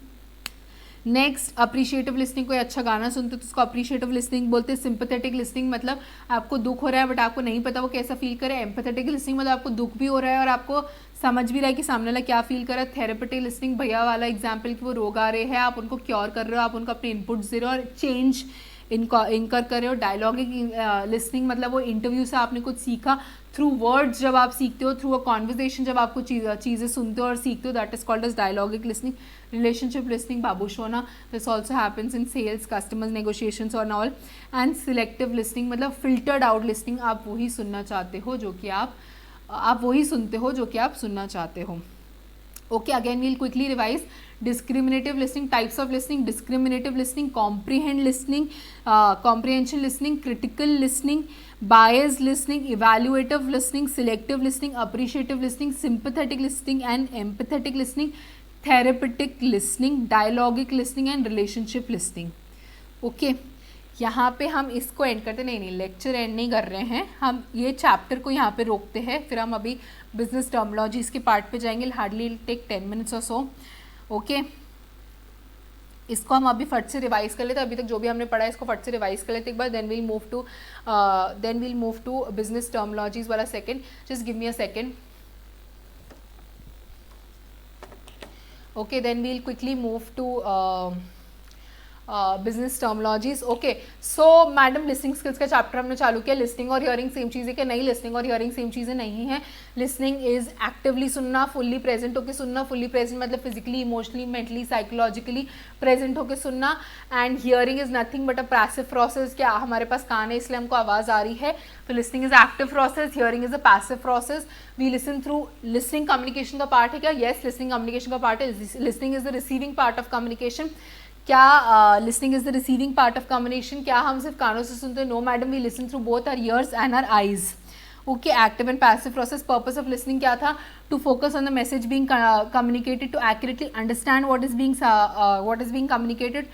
नेक्स्ट अप्रिशिएटिव लिसनिंग, कोई अच्छा गाना सुनते तो उसको अप्रिशिएटिव लिसनिंग बोलते हैं. सिंपैथेटिक लिसनिंग मतलब आपको दुख हो रहा है बट आपको नहीं पता वो कैसा फील करे. एम्पैथेटिक लिसनिंग मतलब आपको दुख भी हो रहा है और आपको समझ भी रहा है कि सामने वाला क्या फील कर रहा है. थेरेपेटिक लिसनिंग, भैया वाला एग्जाम्पल कि वो रोग आ रहे हैं, आप उनको क्योर कर रहे हो, आप उनको अपने इनपुट्स दे रहे हो और चेंज इनकर कर रहे हो. डायलॉगिक लिसनिंग मतलब वो इंटरव्यू से आपने कुछ सीखा, थ्रू वर्ड्स जब आप सीखते हो, थ्रू अ कॉन्वर्जेशन जब आपको चीज़ें सुनते हो और सीखते हो, that is called as dialogic listening. Relationship listening, बाबू शोना, this also happens in sales, customers, negotiations और ऑल. एंड सिलेक्टिव लिसनिंग मतलब फिल्टर्ड आउट लिसनिंग, आप वही सुनना चाहते हो जो कि आप वही सुनते हो जो कि आप सुनना चाहते हो. Okay, again we'll quickly revise. Discriminative listening, types of listening, discriminative listening, comprehension listening, critical listening, biased listening, evaluative listening, selective listening, appreciative listening, sympathetic listening and empathetic listening, therapeutic listening, dialogic listening and relationship listening. Okay. यहाँ पे हम इसको and करते नहीं, lecture and नहीं कर रहे हैं, हम ये चैप्टर को यहाँ पे रोकते हैं, फिर हम अभी बिजनेस टर्मिनोलॉजीज के पार्ट पे जाएंगे. हार्डली टेक 10 मिनट्स और सो. ओके, इसको हम अभी फट से रिवाइज कर लेते हैं. अभी तक जो भी हमने पढ़ा है इसको फट से रिवाइज कर लेते एक बार. Then we'll move to business terminologies वाला second. Just give me a second. Okay, then we'll quickly move to business terminologies. Okay, so madam listening skills का चैप्टर हमने चालू किया. लिसनिंग और हियरिंग सेम चीज़ें कि नहीं? लिसनिंग और हियरिंग सेम चीज़ें नहीं है. लिसनिंग इज एक्टिवली सुनना, फुल्ली प्रेजेंट होकर सुनना. फुल्ली प्रेजेंट मतलब physically, emotionally, mentally, psychologically present होकर सुनना. And hearing is nothing but a passive process. क्या हमारे पास कान है इसलिए हमको आवाज़ आ रही है. तो listening is active process, hearing is a passive process. We listen through. Listening communication का पार्ट है क्या? येस, लिसनिंग कम्युनिकेशन का पार्ट है. Listening is the receiving part of communication. क्या listening is the receiving part of communication? क्या हम सिर्फ कानों से सुनते हैं? No madam, we listen through both our ears and our eyes. Okay, active and passive process. Purpose of listening क्या था? To focus on the message being communicated, to accurately understand what is being communicated,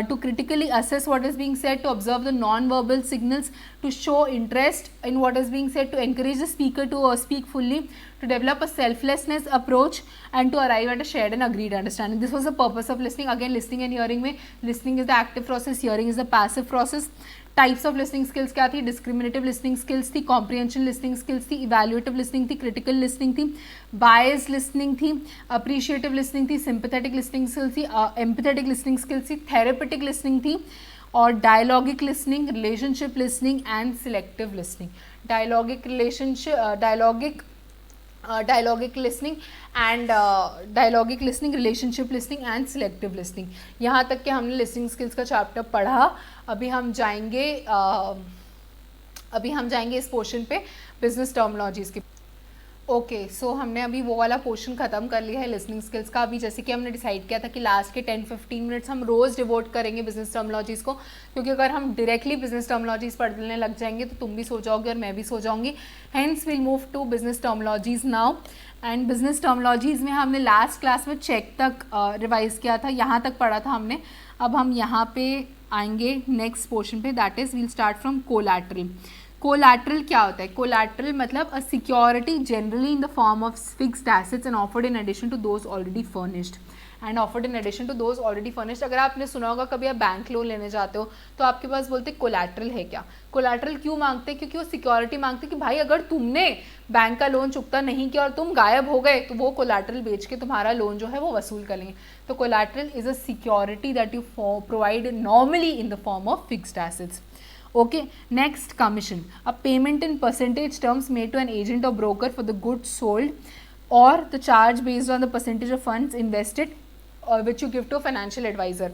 to critically assess what is being said, to observe the non-verbal signals, to show interest in what is being said, to encourage the speaker to speak fully, to develop a selflessness approach and to arrive at a shared and agreed understanding. This was the purpose of listening. Again, listening and hearing में listening is the active process, hearing is the passive process. Types of listening skills क्या थी? Discriminative listening skills थी, comprehension listening skills थी, evaluative listening थी, critical listening थी, bias listening थी, appreciative listening थी, sympathetic listening skills थी, empathetic listening skills थी, थेरेपेटिक लिसनिंग थी और dialogic listening, relationship listening and selective listening. Dialogic listening and dialogic listening, relationship listening and selective listening. यहाँ तक कि हमने लिसनिंग स्किल्स का चैप्टर पढ़ा. अभी हम जाएंगे इस पोर्शन पे बिजनेस टर्मिनोलॉजीज की. ओके, सो हमने अभी वो वाला पोर्शन ख़त्म कर लिया है लिसनिंग स्किल्स का. अभी जैसे कि हमने डिसाइड किया था कि लास्ट के 10-15 मिनट्स हम रोज़ डिवोट करेंगे बिजनेस टर्मिनोलॉजीज़ को, क्योंकि अगर हम डायरेक्टली बिजनेस टर्मिनोलॉजीज़ पढ़ने लग जाएंगे तो तुम भी सो जाओगे और मैं भी सो जाऊंगी. Hence will move to business terminologies now. And business terminologies में हमने लास्ट क्लास में चेक तक रिवाइज़ किया था, यहाँ तक पढ़ा था हमने. अब हम यहाँ पे आएंगे नेक्स्ट पोर्शन पे, that is we'll start from collateral. Collateral क्या होता है? कोलैटरल मतलब a security generally in the form of fixed assets and offered in addition to those already furnished. अगर आपने सुना होगा कभी आप बैंक लोन लेने जाते हो तो आपके पास बोलते हैं कोलैटरल है क्या? कोलैटरल क्यों मांगते हैं? क्योंकि वो सिक्योरिटी मांगते हैं कि भाई अगर तुमने बैंक का लोन चुकता नहीं किया और तुम गायब हो गए तो वो कोलैटरल बेच के तुम्हारा लोन जो है वो वसूल कर लेंगे. तो collateral is a security that you provide normally in the form of fixed assets. Okay, next commission, a payment in percentage terms made to an agent or broker for the goods sold, or the charge based on the percentage of funds invested which you give to a financial advisor.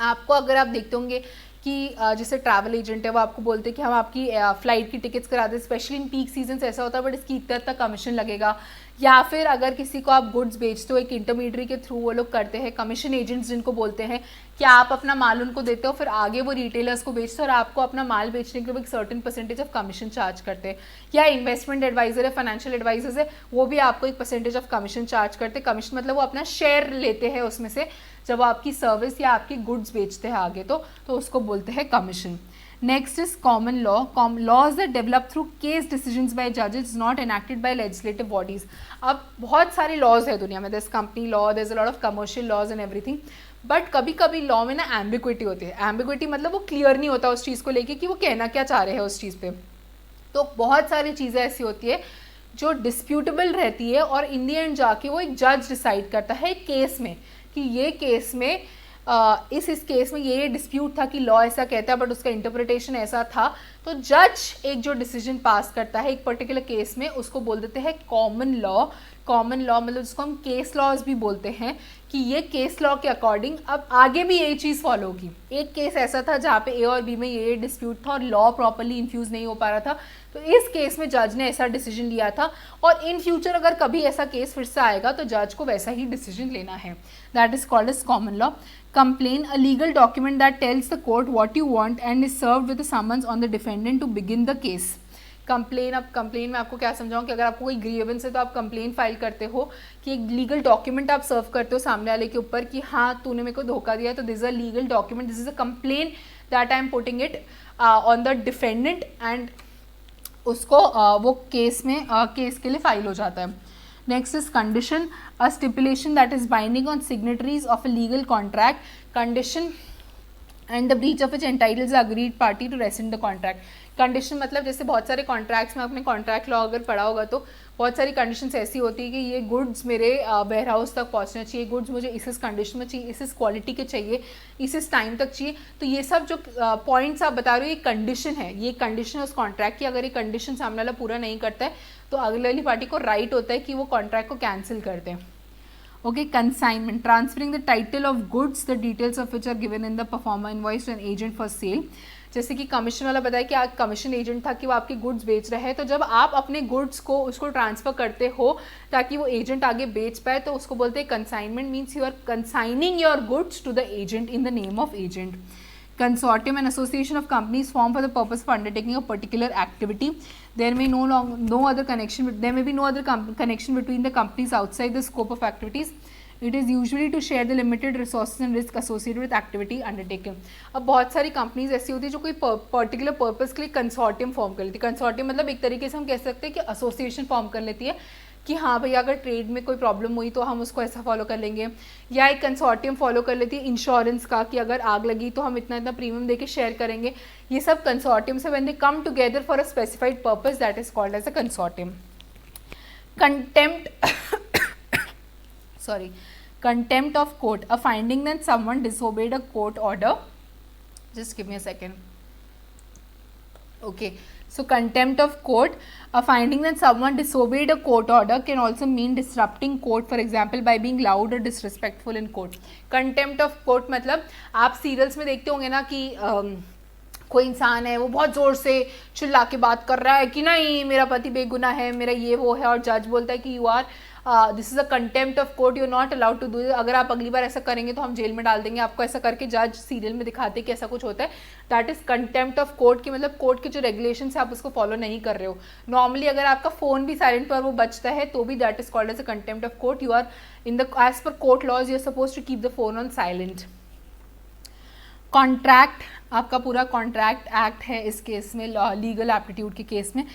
आपको अगर आप देखते होंगे कि जैसे travel agent है वो आपको बोलते हैं कि हम आपकी फ़्लाइट की टिकट्स करा दें, स्पेशली इन पीक सीजन ऐसा होता है, बट इसकी इतना कमीशन लगेगा. या फिर अगर किसी को आप गुड्स बेचते हो एक इंटरमीडियरी के थ्रू, वो लोग करते हैं कमीशन एजेंट्स जिनको बोलते हैं, कि आप अपना माल उनको देते हो, फिर आगे वो रिटेलर्स को बेचते हो और आपको अपना माल बेचने के लिए एक certain percentage of commission charge करते हैं। या इन्वेस्टमेंट एडवाइजर है, फाइनेंशियल एडवाइजर्स है, वो भी आपको एक परसेंटेज ऑफ कमीशन चार्ज करते हैं। कमीशन मतलब वो अपना शेयर लेते हैं उसमें से, जब वो आपकी सर्विस या आपकी गुड्स बेचते हैं आगे, तो उसको बोलते हैं commission. Next is common law. Laws that develop through case decisions by judges, not enacted by legislative bodies. अब बहुत सारे laws है दुनिया में, there's company law, there's a lot of commercial laws and everything. But कभी कभी law में ना एम्बिग्विटी होती है। एम्बिग्विटी मतलब वो क्लियर नहीं होता उस चीज़ को लेके कि वो कहना क्या चाह रहे हैं उस चीज़ पे। तो बहुत सारी चीज़ें ऐसी होती है जो डिस्प्यूटेबल रहती है और इन दी एंड जाके वो एक जज डिसाइड करता है केस में कि ये केस में इस केस में ये डिस्प्यूट था कि लॉ ऐसा कहता है बट उसका इंटरप्रिटेशन ऐसा था। तो जज एक जो डिसीजन पास करता है एक पर्टिकुलर केस में, उसको बोल देते हैं कॉमन लॉ। कॉमन लॉ मतलब जिसको हम केस लॉज भी बोलते हैं, कि ये केस लॉ के अकॉर्डिंग अब आगे भी यही चीज़ फॉलो होगी। एक केस ऐसा था जहाँ पे ए और बी में ये डिस्प्यूट था और लॉ प्रॉपर्ली इन्फ्यूज़ नहीं हो पा रहा था, तो इस केस में जज ने ऐसा डिसीजन लिया था और इन फ्यूचर अगर कभी ऐसा केस फिर से आएगा तो जज को वैसा ही डिसीजन लेना है। That is called as common law. Complaint, a legal document that tells the court what you want and is served with a summons on the defendant to begin the case. Complain, अब complain में आपको क्या समझाऊं कि अगर आपको कोई grievance है तो आप कंप्लेन फाइल करते हो, कि एक लीगल डॉक्यूमेंट आप सर्व करते हो सामने वाले के ऊपर कि हाँ तूने मेरे को धोखा दिया, तो this is a legal document, this is a complain that I am putting it on the defendant and उसको वो केस में केस के लिए फाइल हो जाता है। Next is condition, a stipulation that is binding on signatories of a legal contract. Condition and the breach of which entitles the agreed party to rescind the contract. Condition मतलब जैसे बहुत सारे contracts में आपने contract law अगर पढ़ा होगा तो बहुत सारी कंडीशंस ऐसी होती है कि ये गुड्स मेरे वेयर हाउस तक पहुंचना चाहिए, गुड्स मुझे इस कंडीशन में चाहिए, इस क्वालिटी के चाहिए, इस टाइम तक चाहिए। तो ये सब जो पॉइंट्स आप बता रहे हो ये कंडीशन है, ये कंडीशन है उस कॉन्ट्रैक्ट की। अगर ये कंडीशन सामने वाला पूरा नहीं करता है तो अगले वाली पार्टी को राइट होता है कि वो कॉन्ट्रैक्ट को कैंसिल कर दें। Okay, consignment, transferring the title of goods the details of which are given in the proforma invoice to an agent for sale. जैसे कि कमीशन वाला बताया कि आप कमीशन एजेंट था कि वो आपके गुड्स बेच रहे हैं, तो जब आप अपने गुड्स को उसको ट्रांसफ़र करते हो ताकि वो एजेंट आगे बेच पाए तो उसको बोलते हैं consignment. Means you are consigning your goods to the agent in the name of agent. Consortium, an association of companies formed for the purpose of undertaking a particular activity. There may no other connection. There may be no other connection between the companies outside the scope of activities. It is usually to share the limited resources and risk associated with activity undertaken. अब बहुत सारी companies ऐसी होती है जो कोई particular purpose के लिए कंसोर्टियम फॉर्म कर लेती है। कंसोर्टियम मतलब एक तरीके से हम कह सकते हैं कि एसोसिएशन फॉर्म कर लेती है कि हाँ भैया अगर ट्रेड में कोई प्रॉब्लम हुई तो हम उसको ऐसा फॉलो कर लेंगे, या एक कंसोर्टियम फॉलो कर लेती है इंश्योरेंस का कि अगर आग लगी तो हम इतना इतना प्रीमियम देके शेयर करेंगे। ये सब कंसोर्टियम से when they come together for a specified purpose that is called as a consortium. Contempt of court, a finding that someone disobeyed a court order. Just give me a second. Okay, so contempt of court, a finding that someone disobeyed a court order can also mean disrupting court, for example by being loud or disrespectful in court. Contempt of court मतलब आप serials में देखते होंगे ना कि कोई इंसान है वो बहुत ज़ोर से चिल्ला के बात कर रहा है कि नहीं मेरा पति बेगुनाह है, मेरा ये वो है, और जज बोलता है कि you are this is a contempt of court, you are not allowed to do, अगर आप अगली बार ऐसा करेंगे तो हम जेल में डाल देंगे आपको, ऐसा करके जज सीरियल में दिखाते हैं कि ऐसा कुछ होता है। That is contempt of court की मतलब कोर्ट के जो रेगुलेशन है आप उसको फॉलो नहीं कर रहे हो। नॉर्मली अगर आपका फ़ोन भी साइलेंट पर वो बचता है तो भी that is called as a contempt of court. You are in the as per court laws you are suppose to keep the phone on silent. Contract, आपका पूरा कॉन्ट्रैक्ट एक्ट है इस केस में, लीगल एप्टीट्यूड के case में।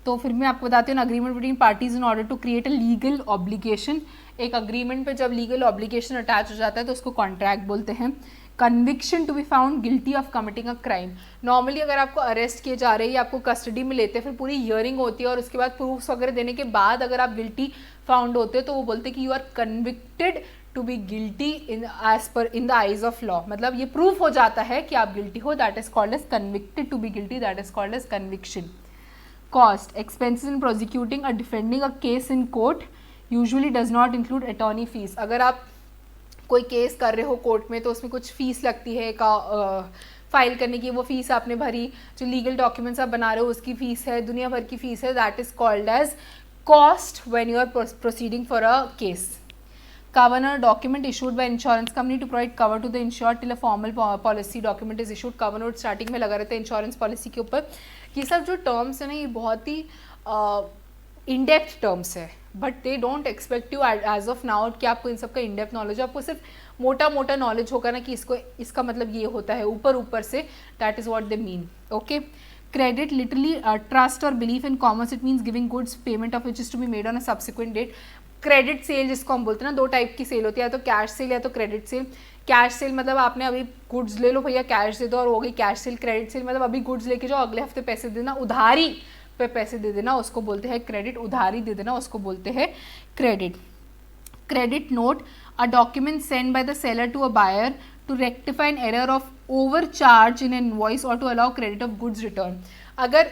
तो फिर मैं आपको बताती हूँ agreement between parties in order to create a legal obligation. एक अग्रीमेंट पे जब लीगल ऑब्लिगेशन अटैच हो जाता है तो उसको कॉन्ट्रैक्ट बोलते हैं। Conviction to be found guilty of committing a crime, normally अगर आपको अरेस्ट किए जा रहे हैं या आपको कस्टडी में लेते हैं, फिर पूरी हियरिंग होती है और उसके बाद प्रूफ्स वगैरह देने के बाद अगर आप गिल्टी फाउंड होते हैं तो वो बोलते हैं कि you are convicted to be guilty in as per in the eyes of law, मतलब ये प्रूफ हो जाता है कि आप गिल्टी हो, that is called as convicted to be guilty, that is called as conviction. Cost, expenses in prosecuting और defending a case in court usually does not include attorney fees. अगर आप कोई केस कर रहे हो कोर्ट में तो उसमें कुछ फीस लगती है फाइल करने की, वो फीस आपने भरी, जो लीगल डॉक्यूमेंट्स आप बना रहे हो उसकी फीस है, दुनिया भर की फीस है, that is called as cost when you are proceeding for a case. Covenant document issued by insurance company to provide cover to the insured till a formal policy document is issued. covenant starting में लगा रहता है insurance policy के ऊपर. ये सब जो terms है ना, ये बहुत ही इन डेप्थ टर्म्स है, but they don't expect you as of now कि आपको इन सब का इन डेप्थ नॉलेज, आपको सिर्फ मोटा मोटा नॉलेज होगा ना कि इसका मतलब ये होता है ऊपर ऊपर से. That is what they mean. Okay. Credit literally trust और belief in commerce. It means giving goods payment of which is to be made on a subsequent date. Credit sale जिसको हम बोलते हैं ना, दो टाइप की सेल होती है, या तो कैश सेल या तो क्रेडिट सेल. कैश सेल मतलब आपने अभी गुड्स ले लो भैया, कैश दे दो और हो गई कैश सेल. क्रेडिट सेल मतलब अभी गुड्स लेके जाओ, अगले हफ्ते पैसे देना, उधारी पे पैसे दे देना, उसको बोलते हैं क्रेडिट. उधारी दे देना, उसको बोलते हैं credit. Credit note, a document send by the seller to a buyer to rectify an error of overcharge in invoice और to allow credit of goods return. अगर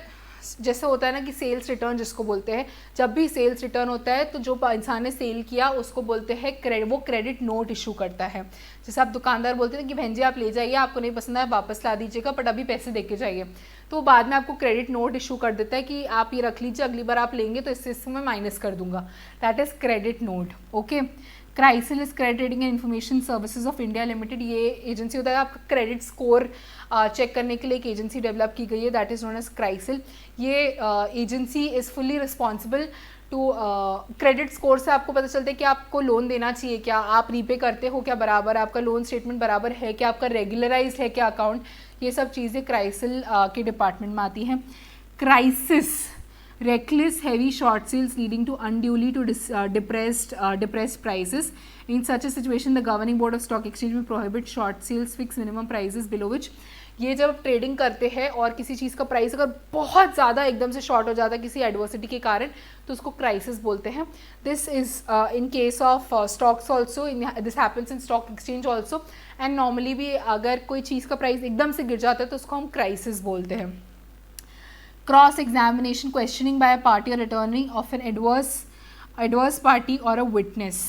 जैसे होता है ना कि सेल्स रिटर्न जिसको बोलते हैं, जब भी सेल्स रिटर्न होता है तो जो इंसान ने सेल किया उसको बोलते हैं वो क्रेडिट नोट इशू करता है. जैसे आप दुकानदार बोलते हैं कि बहन जी आप ले जाइए, आपको नहीं पसंद है वापस ला दीजिएगा, बट अभी पैसे दे के जाइए, तो बाद में आपको क्रेडिट नोट इशू कर देता है कि आप ये रख लीजिए, अगली बार आप लेंगे तो इससे मैं माइनस कर दूंगा. That is credit note. Okay. CRISIL is credit rating and information services of India limited. ये एजेंसी होता है आपका क्रेडिट स्कोर चेक करने के लिए, एक एजेंसी डेवलप की गई है, that is known as CRISIL. ये agency is fully responsible to credit score से आपको पता चलता है कि आपको लोन देना चाहिए क्या, आप रीपे करते हो क्या बराबर, आपका लोन स्टेटमेंट बराबर है क्या, आपका रेगुलराइज है क्या अकाउंट. ये सब चीज़ें क्राइसिल के डिपार्टमेंट में आती हैं. Crisis, reckless heavy short sales leading to unduly to depressed prices. In such a situation the governing board of stock exchange will prohibit short sales, fix minimum prices below which. ये जब trading करते हैं और किसी चीज़ का price अगर बहुत ज़्यादा एकदम से शॉर्ट हो जाता है किसी एडवर्सिटी के कारण, तो उसको क्राइसिस बोलते हैं. This is in case of stocks also, this happens in stock exchange also, and normally भी अगर कोई चीज़ का प्राइस एकदम से गिर जाता है तो उसको हम क्राइसिस बोलते हैं. Cross examination, questioning by a party or attorney of an adverse party or a witness.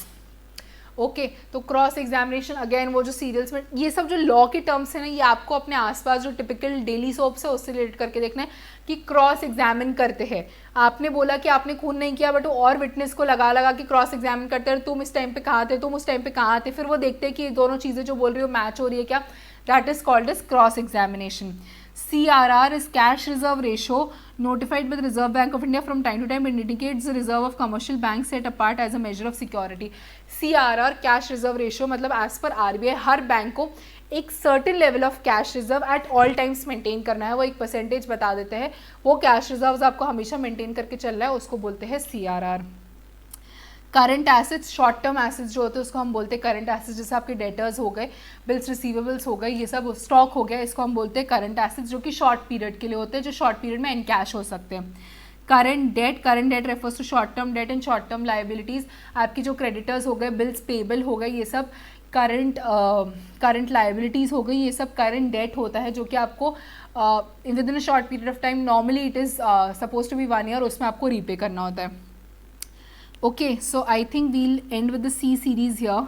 Okay. तो क्रॉस एग्जामिनेशन अगेन वो जो सीरियल्स में ये सब जो लॉ के टर्म्स हैं ना, ये आपको अपने आसपास जो टिपिकल डेली सोप्स है उससे रिलेट करके देखना है कि क्रॉस एग्जामिन करते हैं. आपने बोला कि आपने खून नहीं किया, बट और विटनेस को लगा के क्रॉस एग्जामिन करते हैं, तुम इस टाइम पे कहाँ थे, तुम उस टाइम पे कहाँ थे, फिर वो देखते हैं कि ये दोनों चीज़ें जो बोल रही हो मैच हो रही है क्या. That is called as cross examination. CRR is cash reserve ratio notified by the Reserve Bank of India from time to time. It indicates the reserve of commercial banks set apart as a measure of security. CRR cash reserve ratio मतलब as per RBI हर bank को एक certain level of cash reserve at all times maintain करना है. वो एक percentage बता देते हैं, वो कैश रिजर्व आपको हमेशा मेंटेन करके चलना है, उसको बोलते हैं CRR. Current assets, short term assets जो होते हैं उसको हम बोलते हैं करंट एसेट्स. जैसे आपके डेटर्स हो गए, बिल्स रिसीवेबल्स हो गए, ये सब स्टॉक हो गया, इसको हम बोलते हैं करंट एसेट्स, जो कि शॉर्ट पीरियड के लिए होते हैं, जो शॉर्ट पीरियड में इनकैश हो सकते हैं. Current debt refers to short term debt and short term liabilities. आपकी जो क्रेडिटर्स हो गए, बिल्स पेबल हो गए, ये सब करंट लाइबिलिटीज़ हो गई, ये सब करंट डेट होता है जो कि आपको within a short period of time, normally it is suppose to be 1 year, उसमें आपको रीपे करना होता है. Okay. So I think we'll end with the C series here.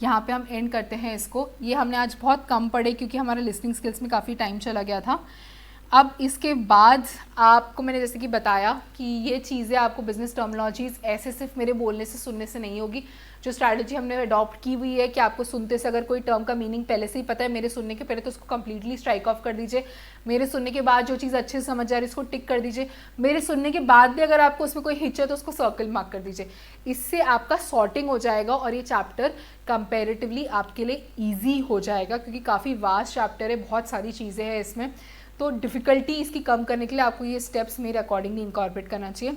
यहाँ पे हम एंड करते हैं इसको. ये हमने आज बहुत कम पढ़े क्योंकि हमारा लिसनिंग स्किल्स में काफ़ी टाइम चला गया था. अब इसके बाद आपको मैंने जैसे कि बताया कि ये चीज़ें आपको बिजनेस टर्मिनोलॉजीज़ ऐसे सिर्फ मेरे बोलने से सुनने से नहीं होगी. जो स्ट्रैटेजी हमने अडॉप्ट की हुई है कि आपको सुनते से अगर कोई टर्म का मीनिंग पहले से ही पता है, मेरे सुनने के पहले तो उसको कंप्लीटली स्ट्राइक ऑफ कर दीजिए. मेरे सुनने के बाद जो चीज़ अच्छे से समझ जा रही है उसको टिक कर दीजिए. मेरे सुनने के बाद भी अगर आपको उसमें कोई हिच है तो उसको सर्कल मार्क कर दीजिए. इससे आपका सॉर्टिंग हो जाएगा और ये चैप्टर कंपेरेटिवली आपके लिए ईजी हो जाएगा, क्योंकि काफ़ी वास्ट चैप्टर है, बहुत सारी चीज़ें हैं इसमें. तो डिफ़िकल्टी इसकी कम करने के लिए आपको ये स्टेप्स मेरे अकॉर्डिंगली इनकॉर्पोरेट करना चाहिए.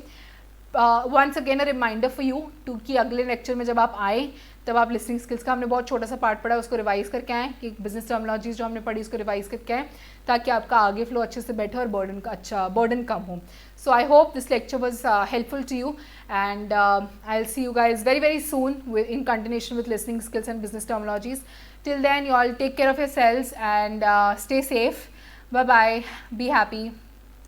Once again a reminder for you too कि अगले लेक्चर में जब आप आए तब आप लिसनिंग स्किल्स का हमने बहुत छोटा सा पार्ट पढ़ा है, उसको रिवाइज करके आएँ, कि बिजनेस टर्मिनोलॉजीज जो हमने पढ़ी उसको रिवाइज करके आएँ, ताकि आपका आगे फ्लो अच्छे से बैठे और बर्डन कम हो. So I hope this lecture was helpful to you, and I will see you guys very very soon in continuation with listening skills and business terminologies. Till then, you all take care of yourselves and stay safe. Bye bye. Be happy.